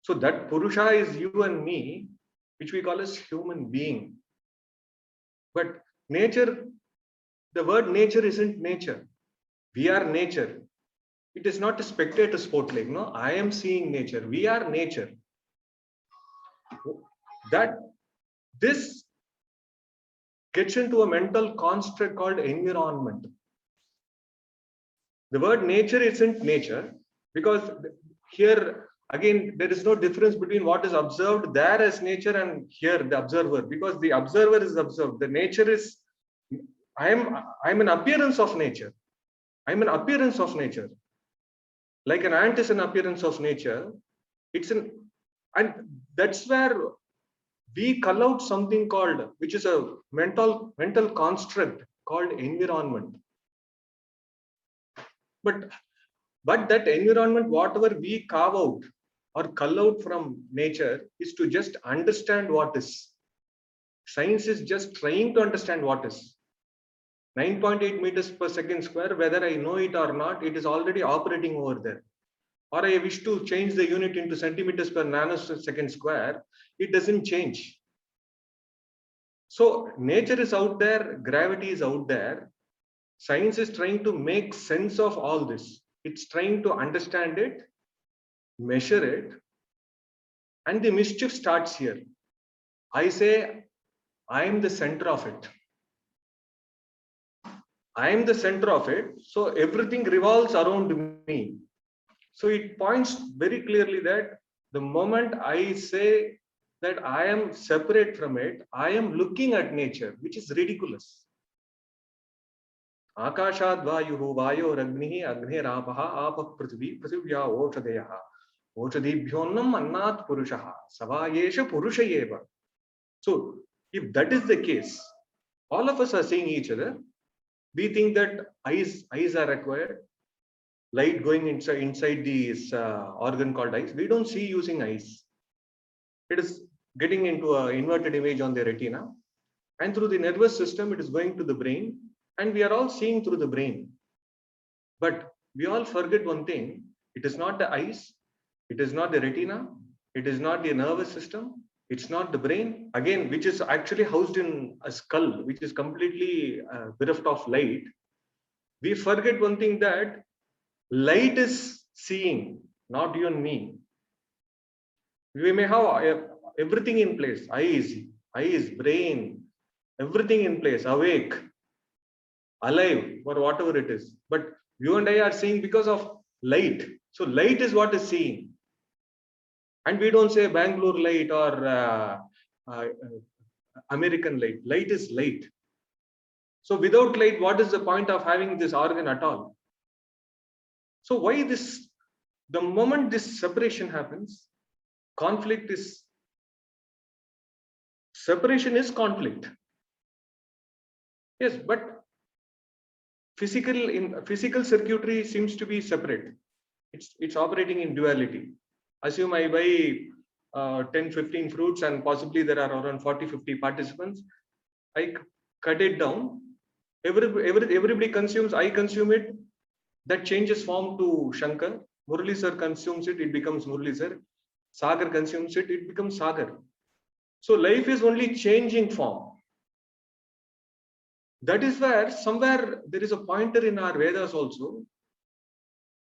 So that Purusha is you and me, which we call as human being. But nature, the word nature isn't nature. We are nature. It is not a spectator sport like, no, I am seeing nature. We are nature. That this gets into a mental construct called environment. The word nature isn't nature because here again there is no difference between what is observed there as nature and here the observer, because the observer is observed. The nature is I'm an appearance of nature. I'm an appearance of nature. Like an ant is an appearance of nature. And that's where we cull out something called, which is a mental construct called environment. But that environment, whatever we carve out or cull out from nature, is to just understand what is. Science is just trying to understand what is. 9.8 meters per second square, whether I know it or not, it is already operating over there. Or I wish to change the unit into centimeters per nanosecond square, it doesn't change. So nature is out there, gravity is out there. Science is trying to make sense of all this. It's trying to understand it, measure it, and the mischief starts here. I say, I am the center of it. I am the center of it, so everything revolves around me. So it points very clearly that the moment I say that I am separate from it, I am looking at nature, which is ridiculous. Akashad Vayuhu Vayoragnihi Agnirapaha Apah Prithvi Prithivya Oshadayaha Oshadibhyonnam Annat Purushaha Savayesha Purushayeva. So if that is the case, all of us are seeing each other. We think that eyes are required, light going inside this organ called eyes. We don't see using eyes. It is getting into an inverted image on the retina, and through the nervous system it is going to the brain, and we are all seeing through the brain. But we all forget one thing: it is not the eyes, it is not the retina, it is not the nervous system, it's not the brain, again, which is actually housed in a skull, which is completely bereft of light. We forget one thing, that light is seeing, not you and me. We may have everything in place, eyes, brain, everything in place, awake, alive, or whatever it is. But you and I are seeing because of light. So light is what is seeing. And we don't say Bangalore light or American light. Light is light. So without light, what is the point of having this organ at all? So why this? The moment this separation happens, conflict is separation is conflict. Yes, but physical circuitry seems to be separate. It's operating in duality. Assume I buy 10, 15 fruits and possibly there are around 40, 50 participants. I cut it down. Everybody consumes, I consume it. That changes form to Shankar. Murali sir consumes it, it becomes Murali sir. Sagar consumes it, it becomes Sagar. So life is only changing form. That is where somewhere there is a pointer in our Vedas also,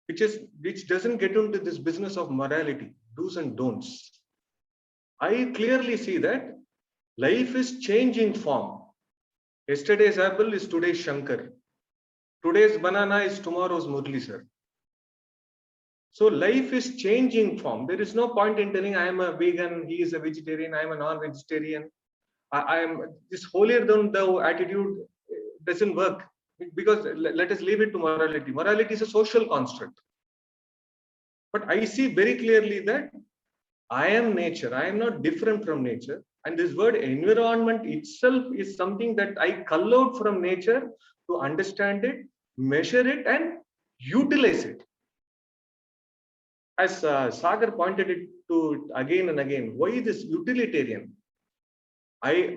which doesn't get into this business of morality, do's and don'ts. I clearly see that life is changing form. Yesterday's apple is today's Shankar. Today's banana is tomorrow's Murli sir. So life is changing form. There is no point in telling I am a vegan, he is a vegetarian, I am a non-vegetarian. I am this holier than thou attitude doesn't work, because let us leave it to morality. Morality is a social construct. But I see very clearly that I am nature. I am not different from nature. And this word environment itself is something that I cull out from nature to understand it, measure it, and utilize it. As Sagar pointed it to again and again, why this utilitarian? I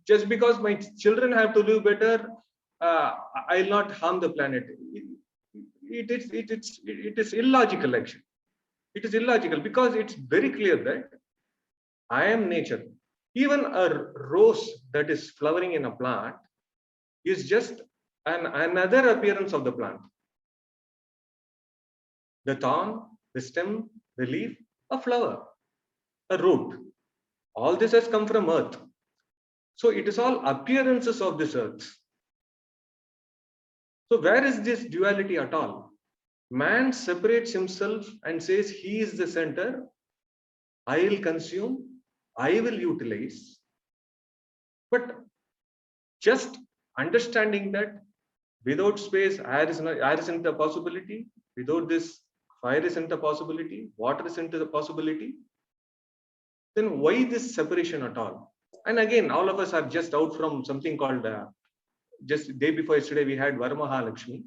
just because my children have to live better, I'll not harm the planet. It is illogical actually. It is illogical because it's very clear that I am nature. Even a rose that is flowering in a plant is just another appearance of the plant. The thorn, the stem, the leaf, a flower, a root. All this has come from earth. So it is all appearances of this earth. So where is this duality at all? Man separates himself and says he is the center. I will consume, I will utilize. But just understanding that without space, air isn't a possibility. Without this, fire isn't a possibility. Water isn't a possibility. Then why this separation at all? And again, all of us are just out from something called, just day before yesterday, we had Varamahalakshmi.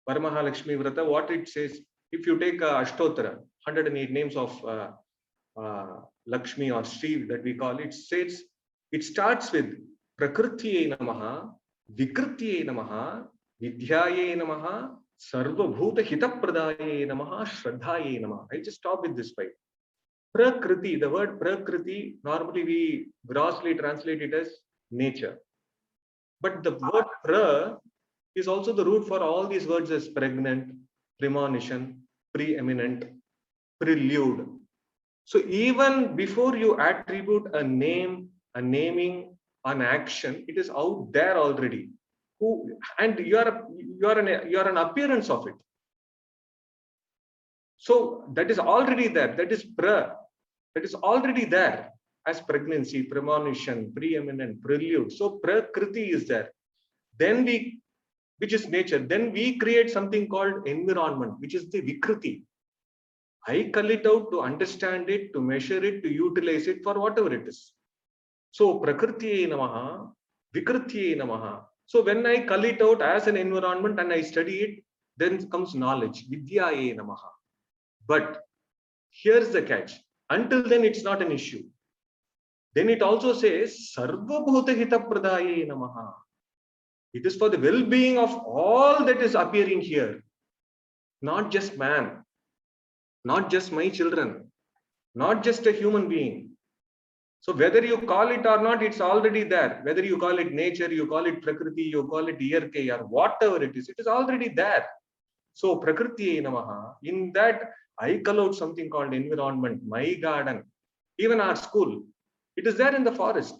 Varamahalakshmi Vrata, what it says, if you take Ashtotara, 108 names of Lakshmi or Shiv that we call it, says it starts with Prakritiye Namaha, Vikritiye Namaha, Vidhyaye Namaha, Sarvabhuta Hitapradaye Namaha, Shraddhaye Namaha. I just stop with this five. Prakriti, the word Prakriti, normally we grossly translate it as nature. But the word pra is also the root for all these words as pregnant, premonition, preeminent, prelude. So even before you attribute a name, a naming, an action, it is out there already. And you are an appearance of it. So that is already there. That is pra. That is already there as pregnancy, premonition, preeminent, prelude. So prakriti is there. Then which is nature. Then we create something called environment, which is the vikriti. I cull it out to understand it, to measure it, to utilize it for whatever it is. So prakritiye namaha, vikritiye namaha. So when I cull it out as an environment and I study it, then comes knowledge, vidyaye namaha. But here's the catch. Until then, it's not an issue. Then it also says, Sarvabhuta Hitapradaye Namaha. It is for the well-being of all that is appearing here. Not just man, not just my children, not just a human being. So whether you call it or not, it's already there. Whether you call it nature, you call it Prakriti, you call it Iyarkai or whatever it is already there. So Prakriti Namaha, in that I call out something called environment, my garden, even our school. It is there in the forest.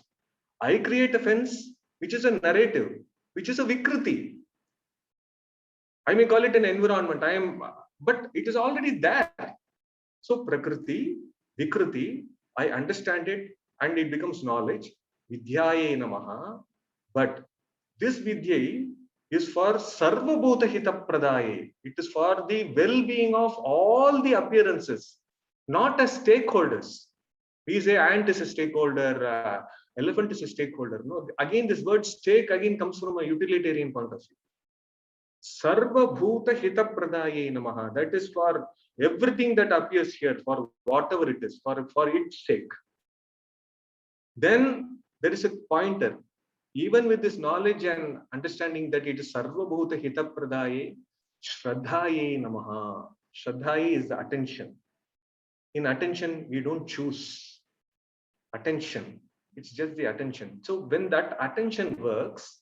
I create a fence, which is a narrative, which is a Vikriti. I may call it an environment. But it is already there. So Prakriti, Vikriti, I understand it and it becomes knowledge. Vidyaye Namaha. But this Vidya is for Sarva Bhuta Hita Pradaye. It is for the well-being of all the appearances, not as stakeholders. We say ant is a stakeholder, elephant is a stakeholder. No, again, this word stake again comes from a utilitarian point of view. Sarva Bhuta Hita Pradaye Namaha. That is for everything that appears here, for whatever it is, for its sake. Then there is a pointer. Even with this knowledge and understanding that it is Sarva Bhuta Hita Pradaye, Shraddhaye Namaha. Shraddhaye is the attention. In attention, we don't choose attention. It's just the attention. So when that attention works,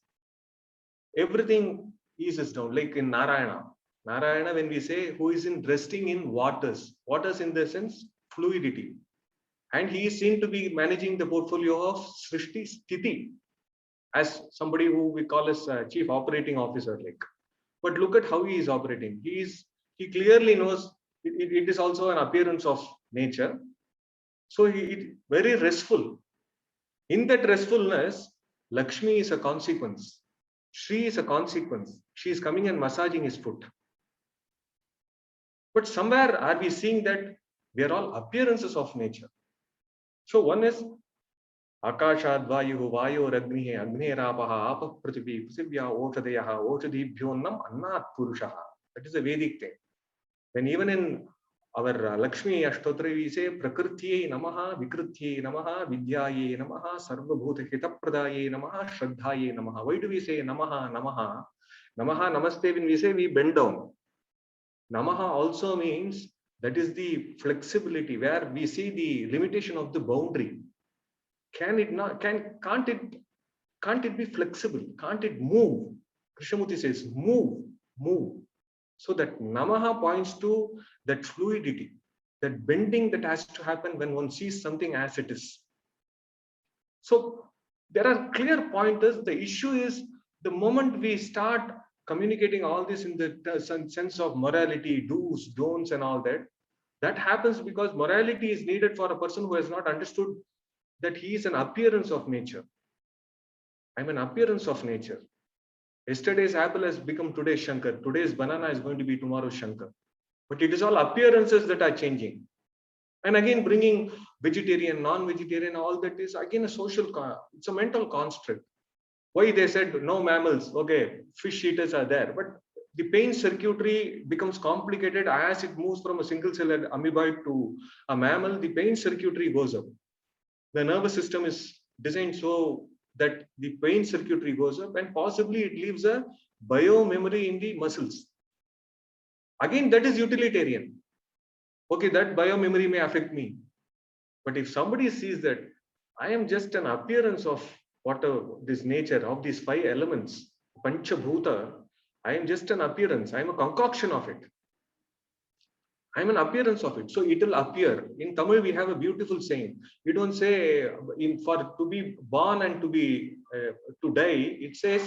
everything eases down. Like in Narayana. Narayana, when we say who is in resting in waters in the sense fluidity. And he is seen to be managing the portfolio of Srishti Sthiti as somebody who we call as chief operating officer. Like, but look at how he is operating. He clearly knows it is also an appearance of nature. So he very restful. In that restfulness, Lakshmi is a consequence. Shri is a consequence. She is coming and massaging his foot. But somewhere are we seeing that we are all appearances of nature? So one is Akashad Vayuhu Vayo Ragnihe Agne Rapaha Apa Prithvi Prithivya Oshadayaha Oshadibhyonnam Annat Purushaha. That is a Vedic thing. Then even in our Lakshmi Ashtotra we say Prakritiye Namaha, Vikritiye Namaha, Vidyaye Namaha, Sarva Bhuta Hitapradaye Namaha, Shraddhaye Namaha. Why do we say Namaha, Namaha? Namaha, Namaste, when we say we bend down. Namaha also means that is the flexibility where we see the limitation of the boundary. Can't it be flexible? Can't it move? Krishnamurti says, move. So that Namaha points to that fluidity, that bending that has to happen when one sees something as it is. So there are clear pointers. The issue is the moment we start communicating all this in the sense of morality, do's, don'ts, and all that, that happens because morality is needed for a person who has not understood that he is an appearance of nature. I'm an appearance of nature. Yesterday's apple has become today's Shankar. Today's banana is going to be tomorrow's Shankar. But it is all appearances that are changing. And again, bringing vegetarian, non-vegetarian, all that is again a social, it's a mental construct. Why they said no mammals, okay, fish eaters are there. But the pain circuitry becomes complicated as it moves from a single-celled amoeboid to a mammal. The pain circuitry goes up. The nervous system is designed so that the pain circuitry goes up and possibly it leaves a bio-memory in the muscles. Again, that is utilitarian. Okay, that bio-memory may affect me. But if somebody sees that I am just an appearance of this nature, of these 5 elements, Pancha Bhuta, I am just an appearance. I am a concoction of it. I'm an appearance of it. So it will appear. In Tamil, we have a beautiful saying. We don't say for to be born and to be to die. It says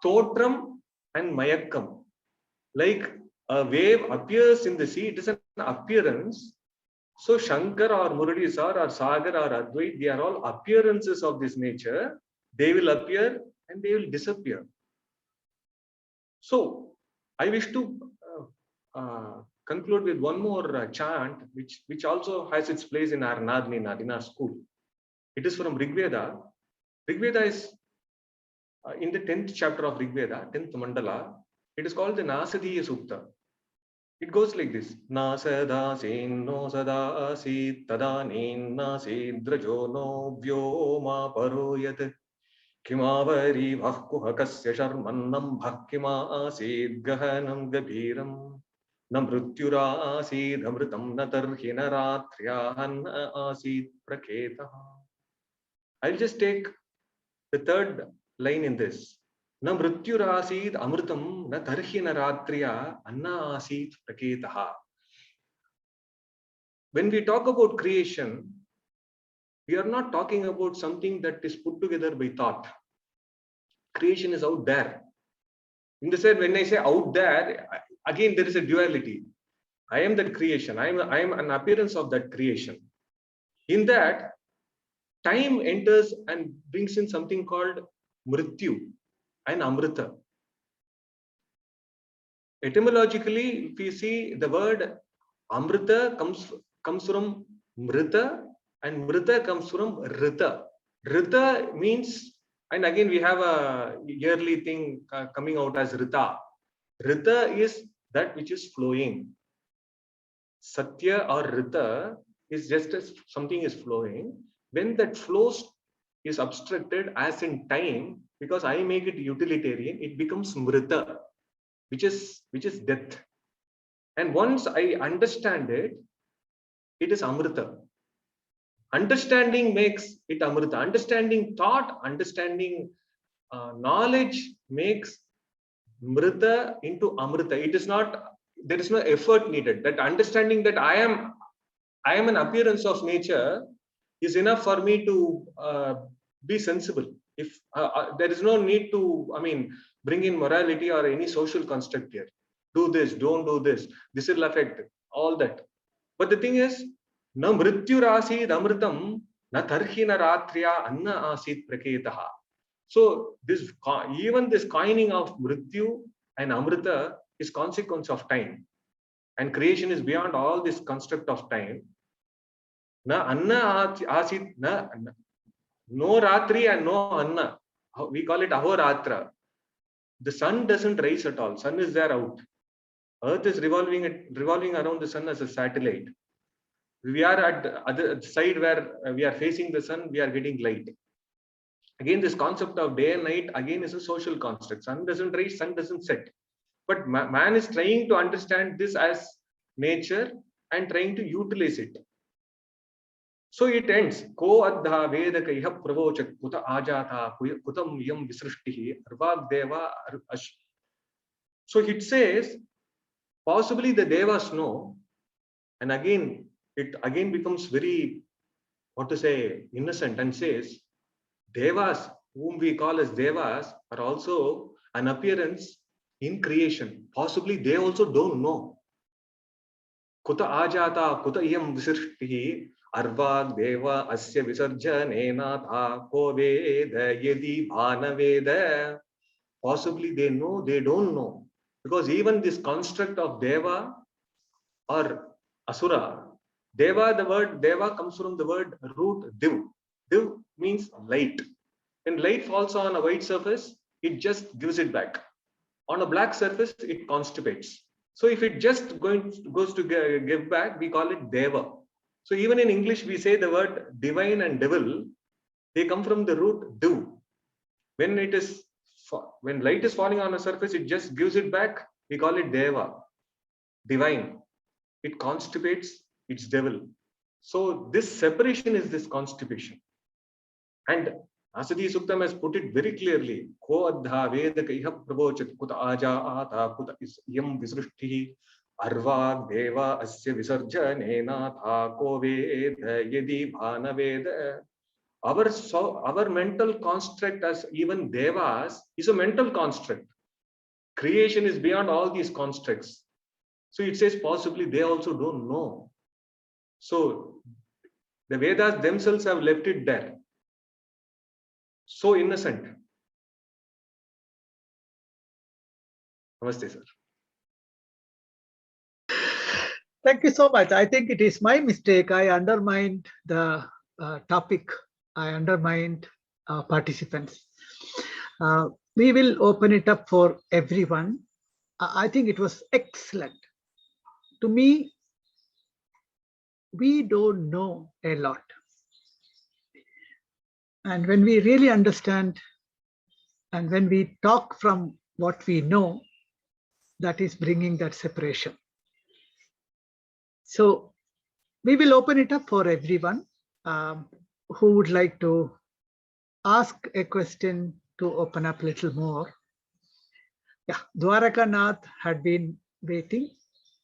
Totram and Mayakkam. Like a wave appears in the sea, it is an appearance. So Shankar or Muralidhar or Sagar or Advait, they are all appearances of this nature. They will appear and they will disappear. So I wish to conclude with one more chant, which also has its place in our Nadnina, in our school. It is from Rigveda. Rigveda is in the 10th chapter of Rigveda, 10th mandala. It is called the Nasadiya Sukta. It goes like this: Nasadasin no sadasi tadanin nasidраjo no vyoma paroyat kimavari bhakkuhakasya sharmannam bhakkima asid gahanam gabhiram namrutyura asid amritam natarhi naratryahan asid praketa. I'll just take the third line in this. Na mrityurasid amritam na tarhi na ratriya anna asid praketaha. When we talk about creation, we are not talking about something that is put together by thought. Creation is out there. In the sense, when I say out there, again there is a duality. I am that creation. I am an appearance of that creation. In that, time enters and brings in something called mrityu and amrita. Etymologically, if we see the word amrita comes from mrita, and mrita comes from rita. Rita means, and again we have a yearly thing coming out as rita. Rita is that which is flowing. Satya or rita is just as something is flowing. When that flows is abstracted as in time, because I make it utilitarian, it becomes mrita, which is death. And once I understand it, it is amrita. Understanding makes it amrita. Understanding thought, understanding knowledge makes mrita into amrita. It is not, there is no effort needed. That understanding that I am an appearance of nature is enough for me to be sensible. If there is no need to, bring in morality or any social construct here. Do this, don't do this. This will affect all that. But the thing is, na mrityurasid amritam na tarhina ratriya anna asid praketaha. So this, even this coining of mrityu and amrita is consequence of time, and creation is beyond all this construct of time. Na anna asid, no ratri and no anna. We call it ahoratra. The sun doesn't rise at all. Sun is there out. Earth is revolving around the sun as a satellite. We are at the other side where we are facing the sun, we are getting light. Again, this concept of day and night again is a social construct. Sun doesn't rise, sun doesn't set. But man is trying to understand this as nature and trying to utilize it. So it ends. Ko adha veda kaiha pravochat kuta ajata kutam yam visrishtihi arvag deva ash. So it says, possibly the devas know, and again, it again becomes very, innocent, and says, devas, whom we call as devas, are also an appearance in creation. Possibly they also don't know. Kuta ajata kuta iyam visrishtihi arvag deva asya visarjanena tha ko veda yadi bhanaveda. Possibly they know, they don't know. Because even this construct of deva or asura, deva, the word deva comes from the word root div. Div means light. When light falls on a white surface, it just gives it back. On a black surface, it constipates. So if it just goes to give back, we call it deva. So even in English, we say the word divine and devil, they come from the root div. When light is falling on a surface, it just gives it back. We call it deva, divine. It constipates, it's devil. So this separation is this constipation. And Asati Suktam has put it very clearly. Ko adha veda kaiha pravochat kuta aja ata kuta yam visrishtihi arvag deva asya visarjanena tha ko veda yadi bhana veda. Our mental construct as even devas is a mental construct. Creation is beyond all these constructs. So it says possibly they also don't know. So the Vedas themselves have left it there. So innocent. Namaste, sir. Thank you so much. I think it is my mistake. I undermined the topic. I undermined participants. We will open it up for everyone. I think it was excellent. To me, we don't know a lot. And when we really understand, and when we talk from what we know, that is bringing that separation. So we will open it up for everyone who would like to ask a question to open up a little more. Yeah, Dwarakanath had been waiting.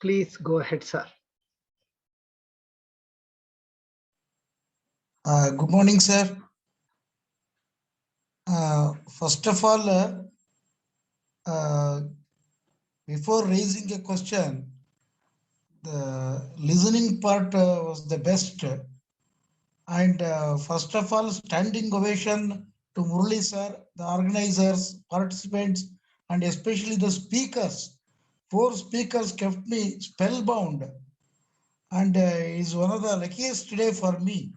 Please go ahead, sir. Good morning, sir. First of all, before raising a question, the listening part was the best. And first of all, standing ovation to Murli sir, the organizers, participants, and especially the speakers. 4 speakers kept me spellbound, and is one of the luckiest day for me.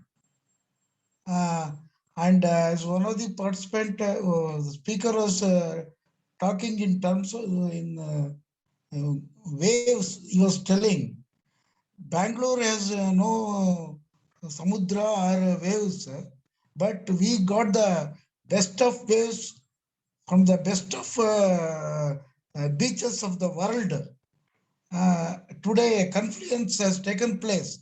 And as one of the participant, the speaker was talking in terms of waves. He was telling Bangalore has no samudra or waves, but we got the best of waves from the best of beaches of the world. Today, a confluence has taken place.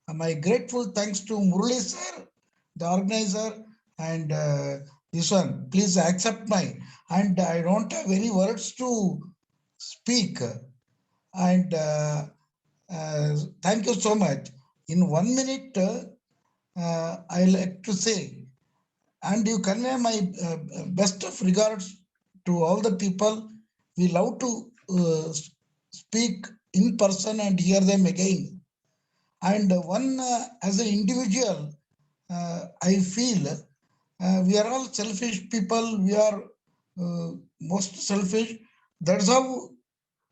My grateful thanks to Murli sir, the organizer, and this one. Please accept my, and I don't have any words to speak. And thank you so much. In 1 minute, I like to say, and you convey my best of regards to all the people. We love to speak in person and hear them again. And one, as an individual, I feel we are all selfish people. We are most selfish. That's how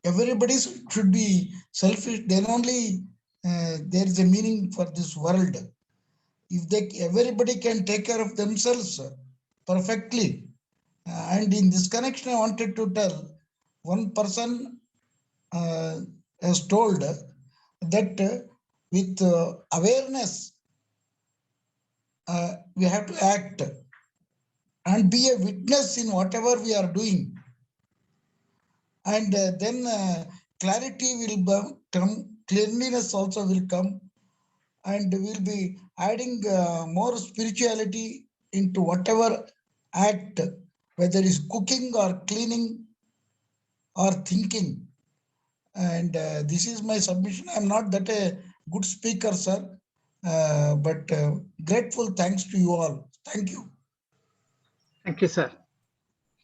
everybody should be selfish. Then only there is a meaning for this world. If everybody can take care of themselves perfectly. And in this connection, I wanted to tell one person has told that with awareness, we have to act and be a witness in whatever we are doing. And then clarity will come, cleanliness also will come, and we'll be adding more spirituality into whatever act, whether it's cooking or cleaning or thinking. And this is my submission. I'm not that a good speaker, sir, but grateful thanks to you all. Thank you. Thank you, sir.